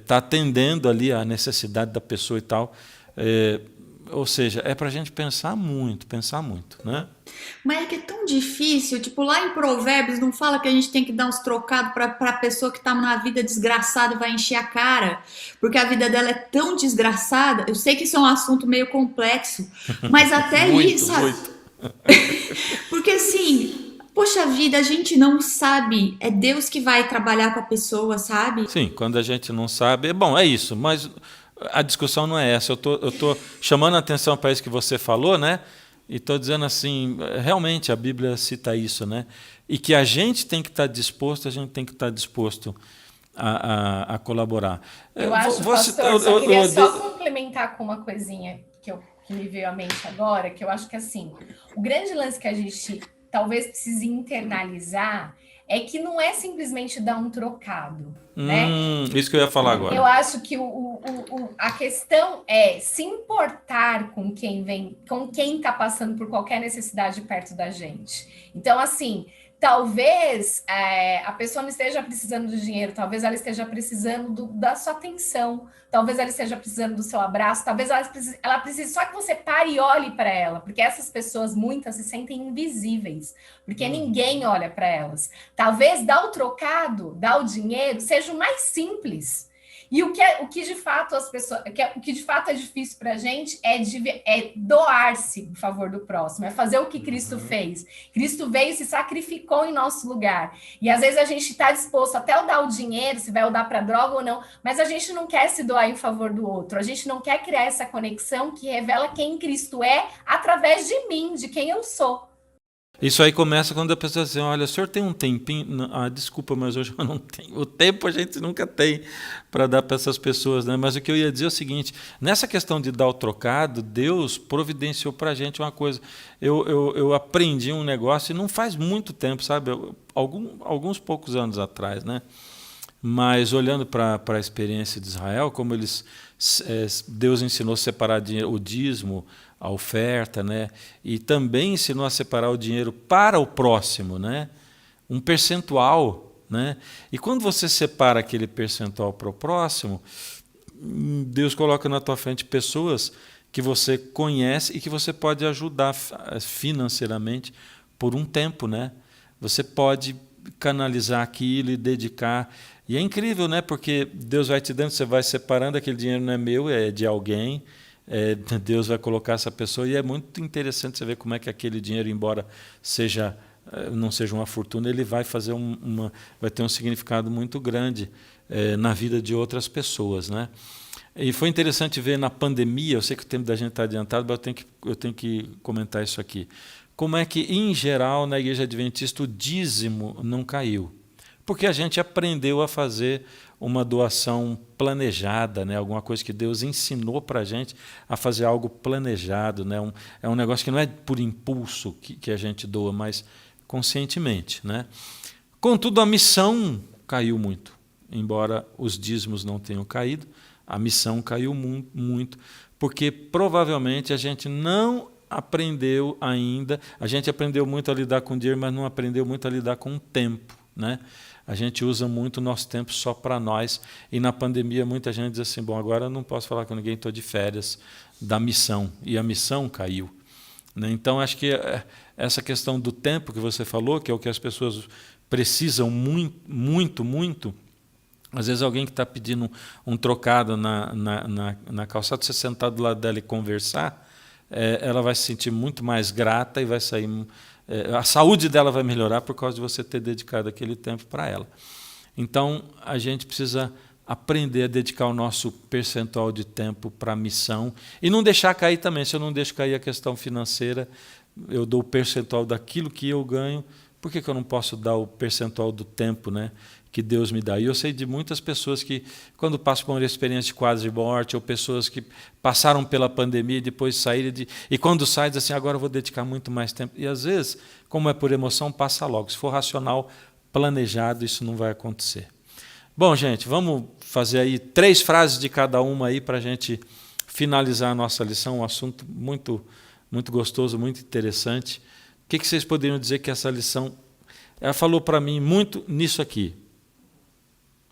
Speaker 1: Tá atendendo ali a necessidade da pessoa e tal. Ou seja, é para a gente pensar muito, né?
Speaker 3: mas é que é tão difícil, tipo, lá em Provérbios não fala que a gente tem que dar uns trocados para a pessoa que tá na vida desgraçada e vai encher a cara, porque a vida dela é tão desgraçada. Eu sei que isso é um assunto meio complexo, mas até
Speaker 1: Muito,
Speaker 3: isso,
Speaker 1: muito.
Speaker 3: porque assim, poxa vida, a gente não sabe, é Deus que vai trabalhar com a pessoa, sabe?
Speaker 1: Sim, quando a gente não sabe, bom, é isso, mas a discussão não é essa. Eu tô chamando a atenção para isso que você falou, né? E estou dizendo assim, realmente a Bíblia cita isso, né? E que a gente tem que estar disposto, a colaborar.
Speaker 4: Eu acho, pastor, só queria só complementar com uma coisinha que me veio à mente agora, que eu acho que assim, o grande lance que a gente talvez precise internalizar é que não é simplesmente dar um trocado, né?
Speaker 1: Isso que eu ia falar agora.
Speaker 4: Eu acho que a questão é se importar com quem vem, com quem está passando por qualquer necessidade perto da gente. Então, assim, talvez a pessoa não esteja precisando de dinheiro, talvez ela esteja precisando da sua atenção, talvez ela esteja precisando do seu abraço, talvez ela precise só que você pare e olhe para ela, porque essas pessoas, muitas, se sentem invisíveis, porque ninguém olha para elas. Talvez dar o trocado, dar o dinheiro, seja o mais simples. E o que de fato as pessoas, o que de fato é difícil para a gente é doar-se em favor do próximo, é fazer o que Cristo fez. Cristo veio e se sacrificou em nosso lugar. E às vezes a gente está disposto até a dar o dinheiro, se vai dar para droga ou não, mas a gente não quer se doar em favor do outro. A gente não quer criar essa conexão que revela quem Cristo é através de mim, de quem eu sou.
Speaker 1: Isso aí começa quando a pessoa diz assim, olha, o senhor tem um tempinho? Desculpa, mas hoje eu não tenho. O tempo a gente nunca tem para dar para essas pessoas, né? Mas o que eu ia dizer é o seguinte, nessa questão de dar o trocado, Deus providenciou para a gente uma coisa. Eu aprendi um negócio e não faz muito tempo, sabe? Alguns poucos anos atrás, né? Mas olhando para a experiência de Israel, como Deus ensinou a separar o dízimo, a oferta, né? E também ensinou a separar o dinheiro para o próximo, né? Um percentual, né? E quando você separa aquele percentual para o próximo, Deus coloca na tua frente pessoas que você conhece e que você pode ajudar financeiramente por um tempo, né? Você pode canalizar aquilo e dedicar. E é incrível, né? Porque Deus vai te dando, você vai separando, aquele dinheiro não é meu, é de alguém. Deus vai colocar essa pessoa, e é muito interessante você ver como é que aquele dinheiro, embora não seja uma fortuna, ele vai fazer vai ter um significado muito grande na vida de outras pessoas, né? E foi interessante ver na pandemia, eu sei que o tempo da gente está adiantado, mas eu tenho que comentar isso aqui. Como é que, em geral, na Igreja Adventista, o dízimo não caiu? Porque a gente aprendeu a fazer uma doação planejada, né? Alguma coisa que Deus ensinou para a gente a fazer algo planejado, né? É um negócio que não é por impulso que a gente doa, mas conscientemente, né? Contudo, a missão caiu muito. Embora os dízimos não tenham caído, a missão caiu muito, porque provavelmente a gente não aprendeu ainda, a gente aprendeu muito a lidar com dinheiro, mas não aprendeu muito a lidar com o tempo, né? A gente usa muito o nosso tempo só para nós, e na pandemia muita gente diz assim, bom, agora eu não posso falar com ninguém, estou de férias da missão, e a missão caiu, né? Então, acho que essa questão do tempo que você falou, que é o que as pessoas precisam muito, às vezes alguém que está pedindo um trocado na calçada, você sentar do lado dela e conversar, ela vai se sentir muito mais grata e vai sair... a saúde dela vai melhorar por causa de você ter dedicado aquele tempo para ela. Então, a gente precisa aprender a dedicar o nosso percentual de tempo para a missão e não deixar cair também. Se eu não deixo cair a questão financeira, eu dou o percentual daquilo que eu ganho, por que eu não posso dar o percentual do tempo, né, que Deus me dá? E eu sei de muitas pessoas que, quando passam por uma experiência de quase de morte, ou pessoas que passaram pela pandemia e depois saíram, e quando saem, dizem assim, agora eu vou dedicar muito mais tempo. E às vezes, como é por emoção, passa logo. Se for racional, planejado, isso não vai acontecer. Bom, gente, vamos fazer aí 3 frases de cada uma aí para a gente finalizar a nossa lição, um assunto muito gostoso, muito interessante. que vocês poderiam dizer que essa lição... Ela falou para mim muito nisso aqui.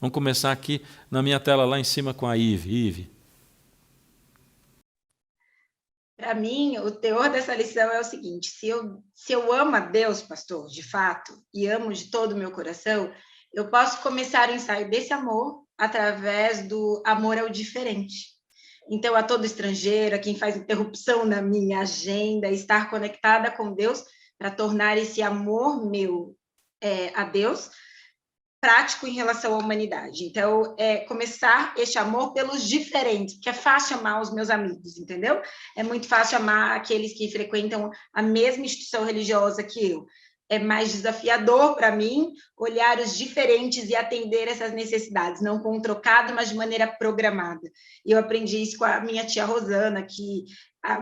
Speaker 1: Vamos começar aqui na minha tela lá em cima com a Ive. Ive.
Speaker 2: Para mim, o teor dessa lição é o seguinte: se eu amo a Deus, pastor, de fato, e amo de todo o meu coração, eu posso começar o ensaio desse amor através do amor ao diferente. Então, a todo estrangeiro, a quem faz interrupção na minha agenda, estar conectada com Deus para tornar esse amor meu a Deus prático em relação à humanidade. Então, começar este amor pelos diferentes, porque é fácil amar os meus amigos, entendeu? É muito fácil amar aqueles que frequentam a mesma instituição religiosa que eu. É mais desafiador para mim olhar os diferentes e atender essas necessidades, não com um trocado, mas de maneira programada. E eu aprendi isso com a minha tia Rosana, que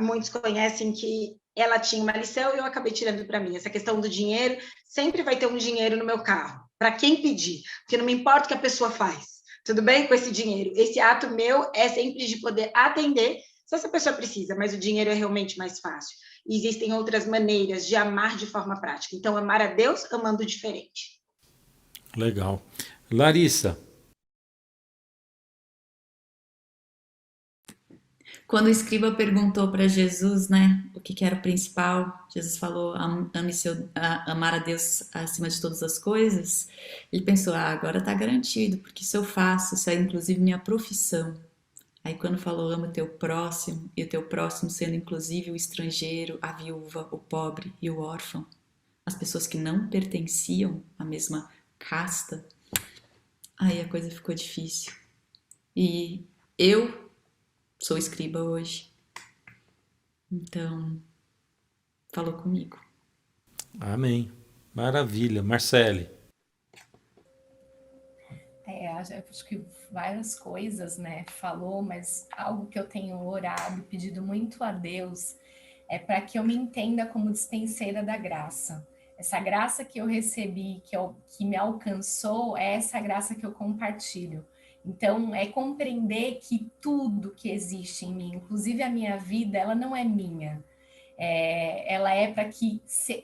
Speaker 2: muitos conhecem, que ela tinha uma lição e eu acabei tirando para mim. Essa questão do dinheiro, sempre vai ter um dinheiro no meu carro. Para quem pedir? Porque não me importa o que a pessoa faz. Tudo bem com esse dinheiro? Esse ato meu é sempre de poder atender se essa pessoa precisa, mas o dinheiro é realmente mais fácil. E existem outras maneiras de amar de forma prática. Então, amar a Deus amando diferente.
Speaker 1: Legal. Larissa.
Speaker 3: Quando o escriba perguntou para Jesus, né, o que era o principal, Jesus falou, amar a Deus acima de todas as coisas. Ele pensou, agora está garantido, porque isso eu faço, isso é inclusive minha profissão. Aí quando falou, ama o teu próximo, e o teu próximo sendo inclusive o estrangeiro, a viúva, o pobre e o órfão, as pessoas que não pertenciam à mesma casta, aí a coisa ficou difícil. E eu sou escriba hoje. Então, falou comigo.
Speaker 1: Amém. Maravilha. Marcele.
Speaker 4: Acho que várias coisas, né, falou, mas algo que eu tenho orado, pedido muito a Deus, é para que eu me entenda como dispenseira da graça. Essa graça que eu recebi, que me alcançou, é essa graça que eu compartilho. Então, é compreender que tudo que existe em mim, inclusive a minha vida, ela não é minha. Ela é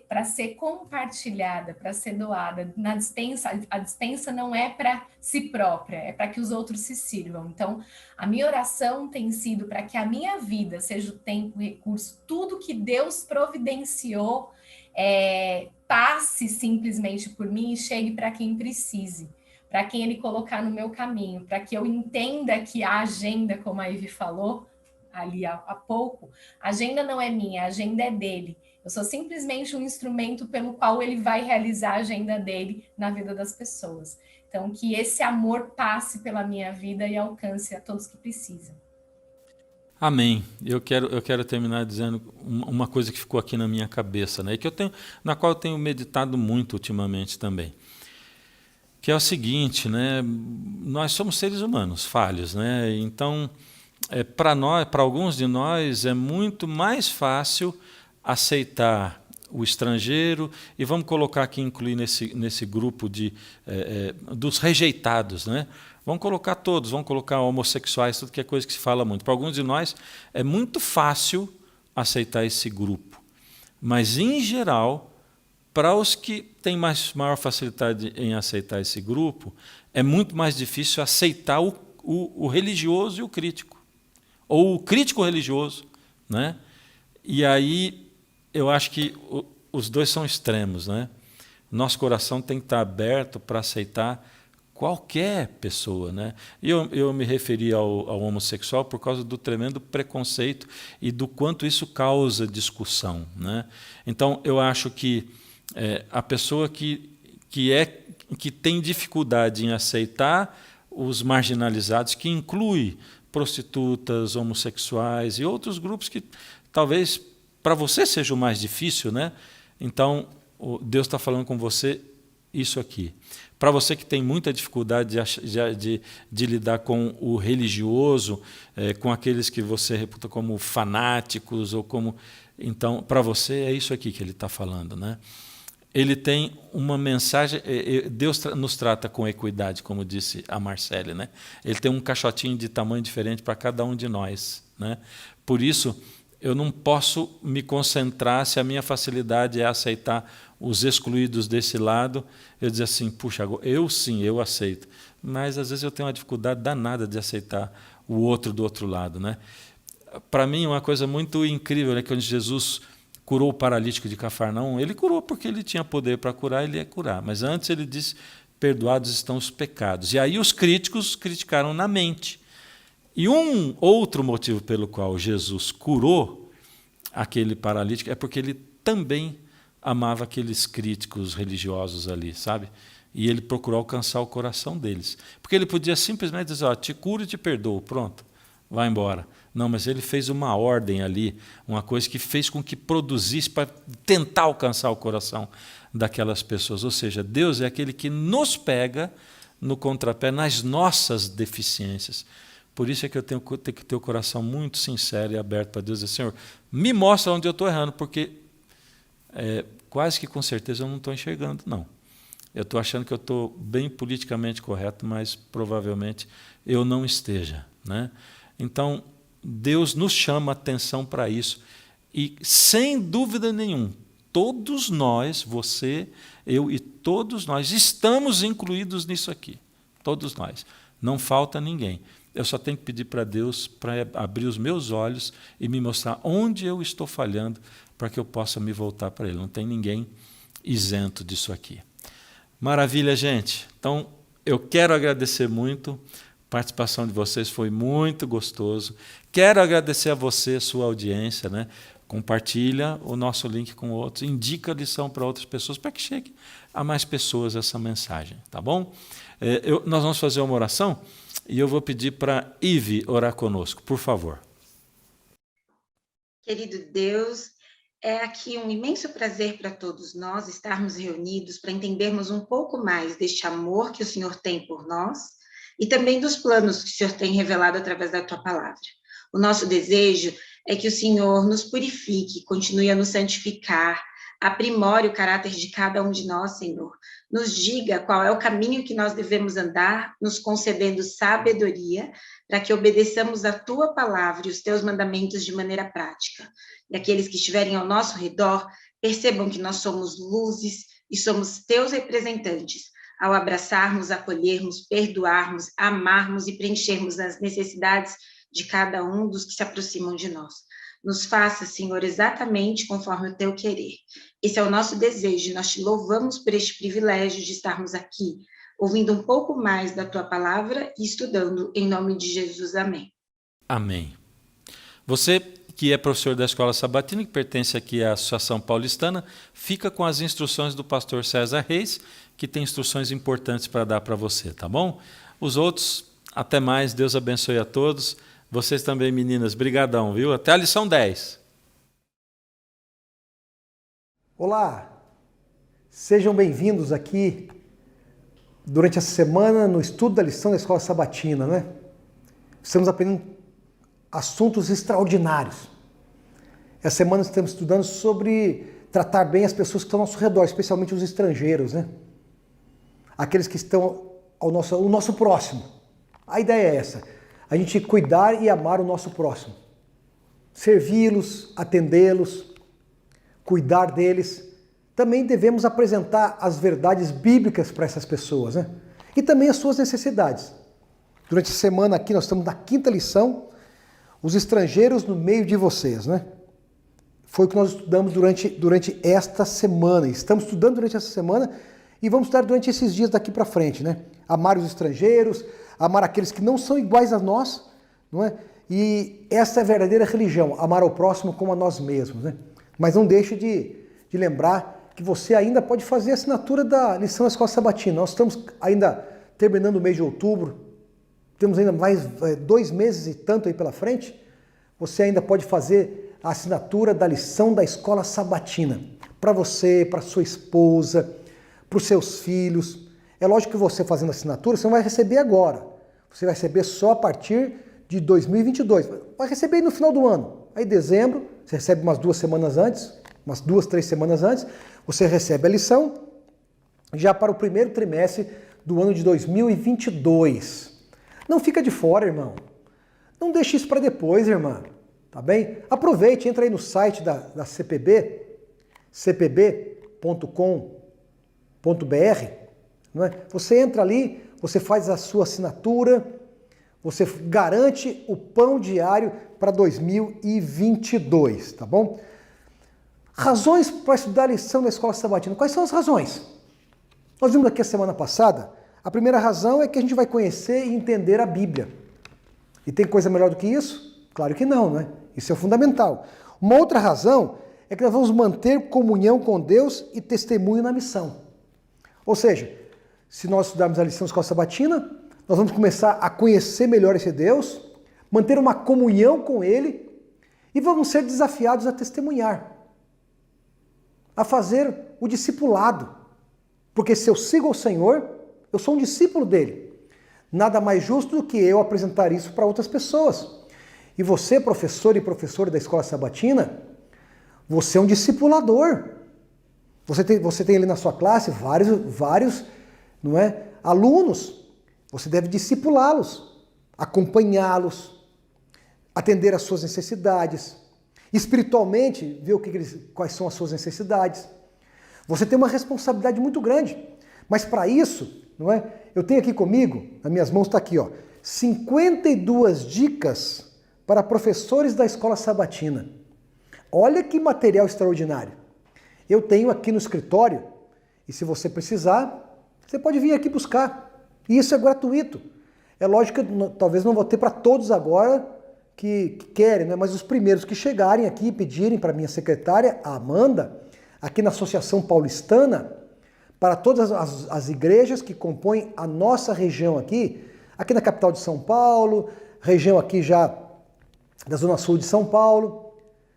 Speaker 4: para ser compartilhada, para ser doada. Na dispensa, a dispensa não é para si própria, é para que os outros se sirvam. Então, a minha oração tem sido para que a minha vida, seja o tempo, o recurso, tudo que Deus providenciou, passe simplesmente por mim e chegue para quem precise, para quem Ele colocar no meu caminho, para que eu entenda que a agenda, como a Ivy falou ali há pouco, a agenda não é minha, a agenda é dele. Eu sou simplesmente um instrumento pelo qual ele vai realizar a agenda dele na vida das pessoas. Então, que esse amor passe pela minha vida e alcance a todos que precisam.
Speaker 1: Amém. Eu quero terminar dizendo uma coisa que ficou aqui na minha cabeça, né? Na qual eu tenho meditado muito ultimamente também. Que é o seguinte, né? Nós somos seres humanos, falhos, né? Então, para alguns de nós é muito mais fácil aceitar o estrangeiro, e vamos colocar aqui, incluir nesse grupo dos rejeitados, né? Vamos colocar todos, vamos colocar homossexuais, tudo que é coisa que se fala muito. Para alguns de nós é muito fácil aceitar esse grupo, mas em geral, para os que têm maior facilidade em aceitar esse grupo, é muito mais difícil aceitar o religioso e o crítico. Ou o crítico religioso, né? E aí eu acho que os dois são extremos, né? Nosso coração tem que estar aberto para aceitar qualquer pessoa, né? E eu me referi ao homossexual por causa do tremendo preconceito e do quanto isso causa discussão, né? Então eu acho que a pessoa que tem dificuldade em aceitar os marginalizados, que inclui prostitutas, homossexuais e outros grupos que talvez para você seja o mais difícil, né? Então, Deus está falando com você isso aqui. Para você que tem muita dificuldade de lidar com o religioso, com aqueles que você reputa como fanáticos, ou como... Então, para você é isso aqui que ele está falando, né? Ele tem uma mensagem, Deus nos trata com equidade, como disse a Marcele, né? Ele tem um caixotinho de tamanho diferente para cada um de nós, né? Por isso, Eu não posso me concentrar se a minha facilidade é aceitar os excluídos desse lado. Eu dizer assim, puxa, eu sim, eu aceito. Mas às vezes eu tenho uma dificuldade danada de aceitar o outro do outro lado, né? Para mim, uma coisa muito incrível é que quando Jesus curou o paralítico de Cafarnaum, ele curou porque ele tinha poder para curar, ele ia curar. Mas antes ele disse, perdoados estão os pecados. E aí os críticos criticaram na mente. E um outro motivo pelo qual Jesus curou aquele paralítico é porque ele também amava aqueles críticos religiosos ali, sabe? E ele procurou alcançar o coração deles. Porque ele podia simplesmente dizer, ó, te curo e te perdoo, pronto, vai embora. Não, mas ele fez uma ordem ali, uma coisa que fez com que produzisse para tentar alcançar o coração daquelas pessoas. Ou seja, Deus é aquele que nos pega no contrapé, nas nossas deficiências. Por isso é que eu tenho que ter o coração muito sincero e aberto para Deus. Dizer, Senhor, me mostra onde eu estou errando, porque quase que com certeza eu não estou enxergando, não. Eu estou achando que eu estou bem politicamente correto, mas provavelmente eu não esteja, né? Então, Deus nos chama a atenção para isso. E, sem dúvida nenhuma, todos nós, você, eu e todos nós, estamos incluídos nisso aqui. Todos nós. Não falta ninguém. Eu só tenho que pedir para Deus para abrir os meus olhos e me mostrar onde eu estou falhando para que eu possa me voltar para Ele. Não tem ninguém isento disso aqui. Maravilha, gente. Então, eu quero agradecer muito. A participação de vocês foi muito gostoso. Quero agradecer a você, sua audiência, né? Compartilha o nosso link com outros, indica a lição para outras pessoas, para que chegue a mais pessoas essa mensagem, tá bom? Nós vamos fazer uma oração e eu vou pedir para Ive orar conosco, por favor.
Speaker 2: Querido Deus, é aqui um imenso prazer para todos nós estarmos reunidos para entendermos um pouco mais deste amor que o Senhor tem por nós e também dos planos que o Senhor tem revelado através da Tua Palavra. O nosso desejo é que o Senhor nos purifique, continue a nos santificar, aprimore o caráter de cada um de nós, Senhor. Nos diga qual é o caminho que nós devemos andar, nos concedendo sabedoria, para que obedeçamos a Tua Palavra e os Teus mandamentos de maneira prática. E aqueles que estiverem ao nosso redor percebam que nós somos luzes e somos Teus representantes, ao abraçarmos, acolhermos, perdoarmos, amarmos e preenchermos as necessidades de cada um dos que se aproximam de nós. Nos faça, Senhor, exatamente conforme o Teu querer. Esse é o nosso desejo, nós Te louvamos por este privilégio de estarmos aqui, ouvindo um pouco mais da Tua Palavra e estudando em nome de Jesus. Amém.
Speaker 1: Amém. Você que é professor da Escola Sabatina, que pertence aqui à Associação Paulistana, fica com as instruções do pastor César Reis, que tem instruções importantes para dar para você, tá bom? Os outros, até mais, Deus abençoe a todos. Vocês também, meninas, brigadão, viu? Até a lição 10.
Speaker 5: Olá, sejam bem-vindos aqui durante essa semana no estudo da lição da Escola Sabatina, né? Estamos aprendendo assuntos extraordinários. Essa semana estamos estudando sobre tratar bem as pessoas que estão ao nosso redor, especialmente os estrangeiros, né? Aqueles que estão ao nosso próximo. A ideia é essa, a gente cuidar e amar o nosso próximo. Servi-los, atendê-los, cuidar deles. Também devemos apresentar as verdades bíblicas para essas pessoas, né? E também as suas necessidades. Durante a semana aqui, nós estamos na 5ª lição, os estrangeiros no meio de vocês, né? Foi o que nós estudamos durante esta semana. Estamos estudando durante essa semana e vamos estudar durante esses dias daqui para frente, né? Amar os estrangeiros, amar aqueles que não são iguais a nós, não é? E essa é a verdadeira religião, amar ao próximo como a nós mesmos, né? Mas não deixe de lembrar que você ainda pode fazer a assinatura da lição da Escola Sabatina. Nós estamos ainda terminando o mês de outubro, temos ainda mais 2 meses e tanto aí pela frente. Você ainda pode fazer a assinatura da lição da Escola Sabatina. Para você, para sua esposa, para os seus filhos. É lógico que você fazendo a assinatura, você não vai receber agora. Você vai receber só a partir de 2022. Vai receber aí no final do ano. Aí em dezembro, você recebe umas 2 semanas antes, umas 2, 3 semanas antes, você recebe a lição já para o primeiro trimestre do ano de 2022. Não fica de fora, irmão. Não deixe isso para depois, irmã. tá bem? Aproveite, entra aí no site da CPB, cpb.com.br, não é? Você entra ali, você faz a sua assinatura, você garante o pão diário para 2022, tá bom? Razões para estudar a lição da Escola Sabatina. Quais são as razões? Nós vimos aqui a semana passada, a primeira razão é que a gente vai conhecer e entender a Bíblia. E tem coisa melhor do que isso? Claro que não, né? Isso é fundamental. Uma outra razão é que nós vamos manter comunhão com Deus e testemunho na missão. Ou seja, se nós estudarmos a lição da Escola Sabatina, nós vamos começar a conhecer melhor esse Deus, manter uma comunhão com Ele e vamos ser desafiados a testemunhar, a fazer o discipulado. Porque se eu sigo o Senhor, eu sou um discípulo dele. Nada mais justo do que eu apresentar isso para outras pessoas. E você, professor e professora da Escola Sabatina, você é um discipulador. Você tem ali na sua classe vários não é, alunos. Você deve discipulá-los, acompanhá-los, atender às suas necessidades, espiritualmente ver quais são as suas necessidades. Você tem uma responsabilidade muito grande, mas para isso, não é? Eu tenho aqui comigo, nas minhas mãos está aqui, ó, 52 dicas para professores da Escola Sabatina. Olha que material extraordinário. Eu tenho aqui no escritório, e se você precisar, você pode vir aqui buscar. E isso é gratuito. É lógico que talvez não vou ter para todos agora que querem, né? Mas os primeiros que chegarem aqui e pedirem para minha secretária, a Amanda, aqui na Associação Paulistana, para todas as igrejas que compõem a nossa região aqui na capital de São Paulo, região aqui já da Zona Sul de São Paulo,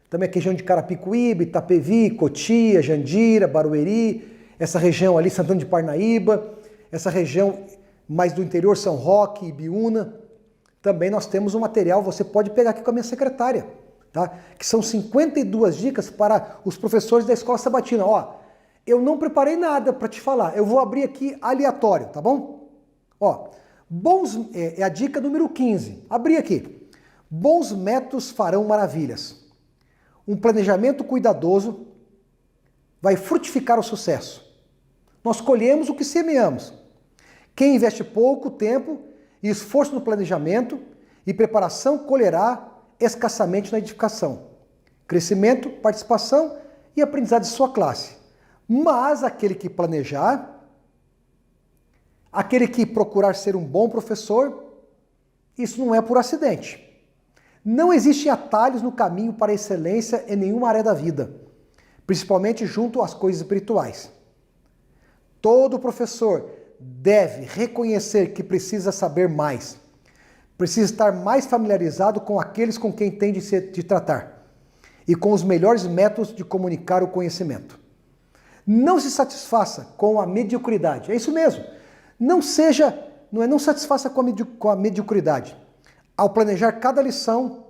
Speaker 5: também aqui região de Carapicuíba, Itapevi, Cotia, Jandira, Barueri, essa região ali, Santana de Parnaíba, essa região mais do interior, São Roque, Ibiúna. Também nós temos um material, você pode pegar aqui com a minha secretária, tá? Que são 52 dicas para os professores da Escola Sabatina. Ó, eu não preparei nada para te falar, eu vou abrir aqui aleatório, tá bom? Ó, é a dica número 15, abri aqui. Bons métodos farão maravilhas. Um planejamento cuidadoso vai frutificar o sucesso. Nós colhemos o que semeamos. Quem investe pouco tempo e esforço no planejamento e preparação colherá escassamente na edificação, crescimento, participação e aprendizado de sua classe. Mas aquele que planejar, aquele que procurar ser um bom professor, isso não é por acidente. Não existem atalhos no caminho para a excelência em nenhuma área da vida, principalmente junto às coisas espirituais. Todo professor deve reconhecer que precisa saber mais, precisa estar mais familiarizado com aqueles com quem tem de tratar e com os melhores métodos de comunicar o conhecimento. Não se satisfaça com a mediocridade, é isso mesmo. Não satisfaça com a mediocridade. Ao planejar cada lição,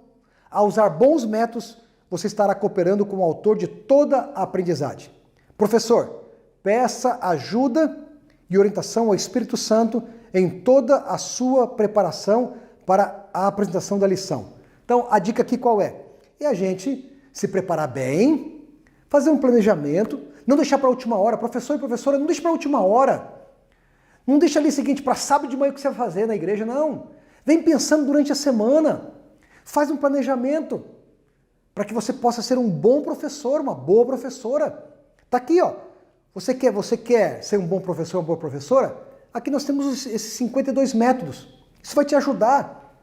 Speaker 5: ao usar bons métodos, você estará cooperando com o autor de toda a aprendizagem. Professor, peça ajuda e orientação ao Espírito Santo em toda a sua preparação para a apresentação da lição. Então, a dica aqui qual é? É a gente se preparar bem, fazer um planejamento, não deixar para a última hora. Professor e professora, não deixe para a última hora. Não deixa ali o seguinte, para sábado de manhã o que você vai fazer na igreja, não. Vem pensando durante a semana. Faz um planejamento para que você possa ser um bom professor, uma boa professora. Está aqui, ó. Você quer ser um bom professor, uma boa professora? Aqui nós temos esses 52 métodos. Isso vai te ajudar.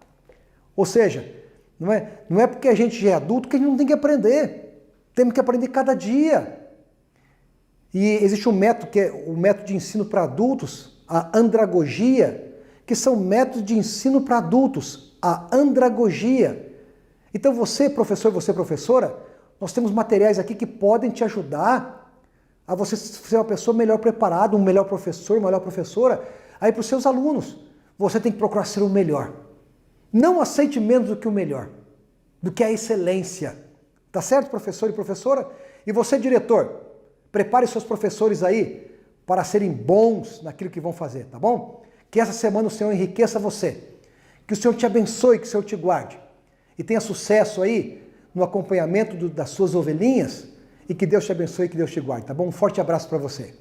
Speaker 5: Ou seja, não é porque a gente já é adulto que a gente não tem que aprender. Temos que aprender cada dia. E existe um método que é o método de ensino para adultos, a andragogia, que são métodos de ensino para adultos, a andragogia. Então você, professor, você, professora, nós temos materiais aqui que podem te ajudar a você ser uma pessoa melhor preparada, um melhor professor, uma melhor professora, aí para os seus alunos. Você tem que procurar ser o melhor. Não aceite menos do que o melhor, do que a excelência. Tá certo, professor e professora? E você, diretor, prepare seus professores aí para serem bons naquilo que vão fazer, tá bom? Que essa semana o Senhor enriqueça você. Que o Senhor te abençoe, que o Senhor te guarde. E tenha sucesso aí no acompanhamento das suas ovelhinhas e que Deus te abençoe e que Deus te guarde, tá bom? Um forte abraço para você.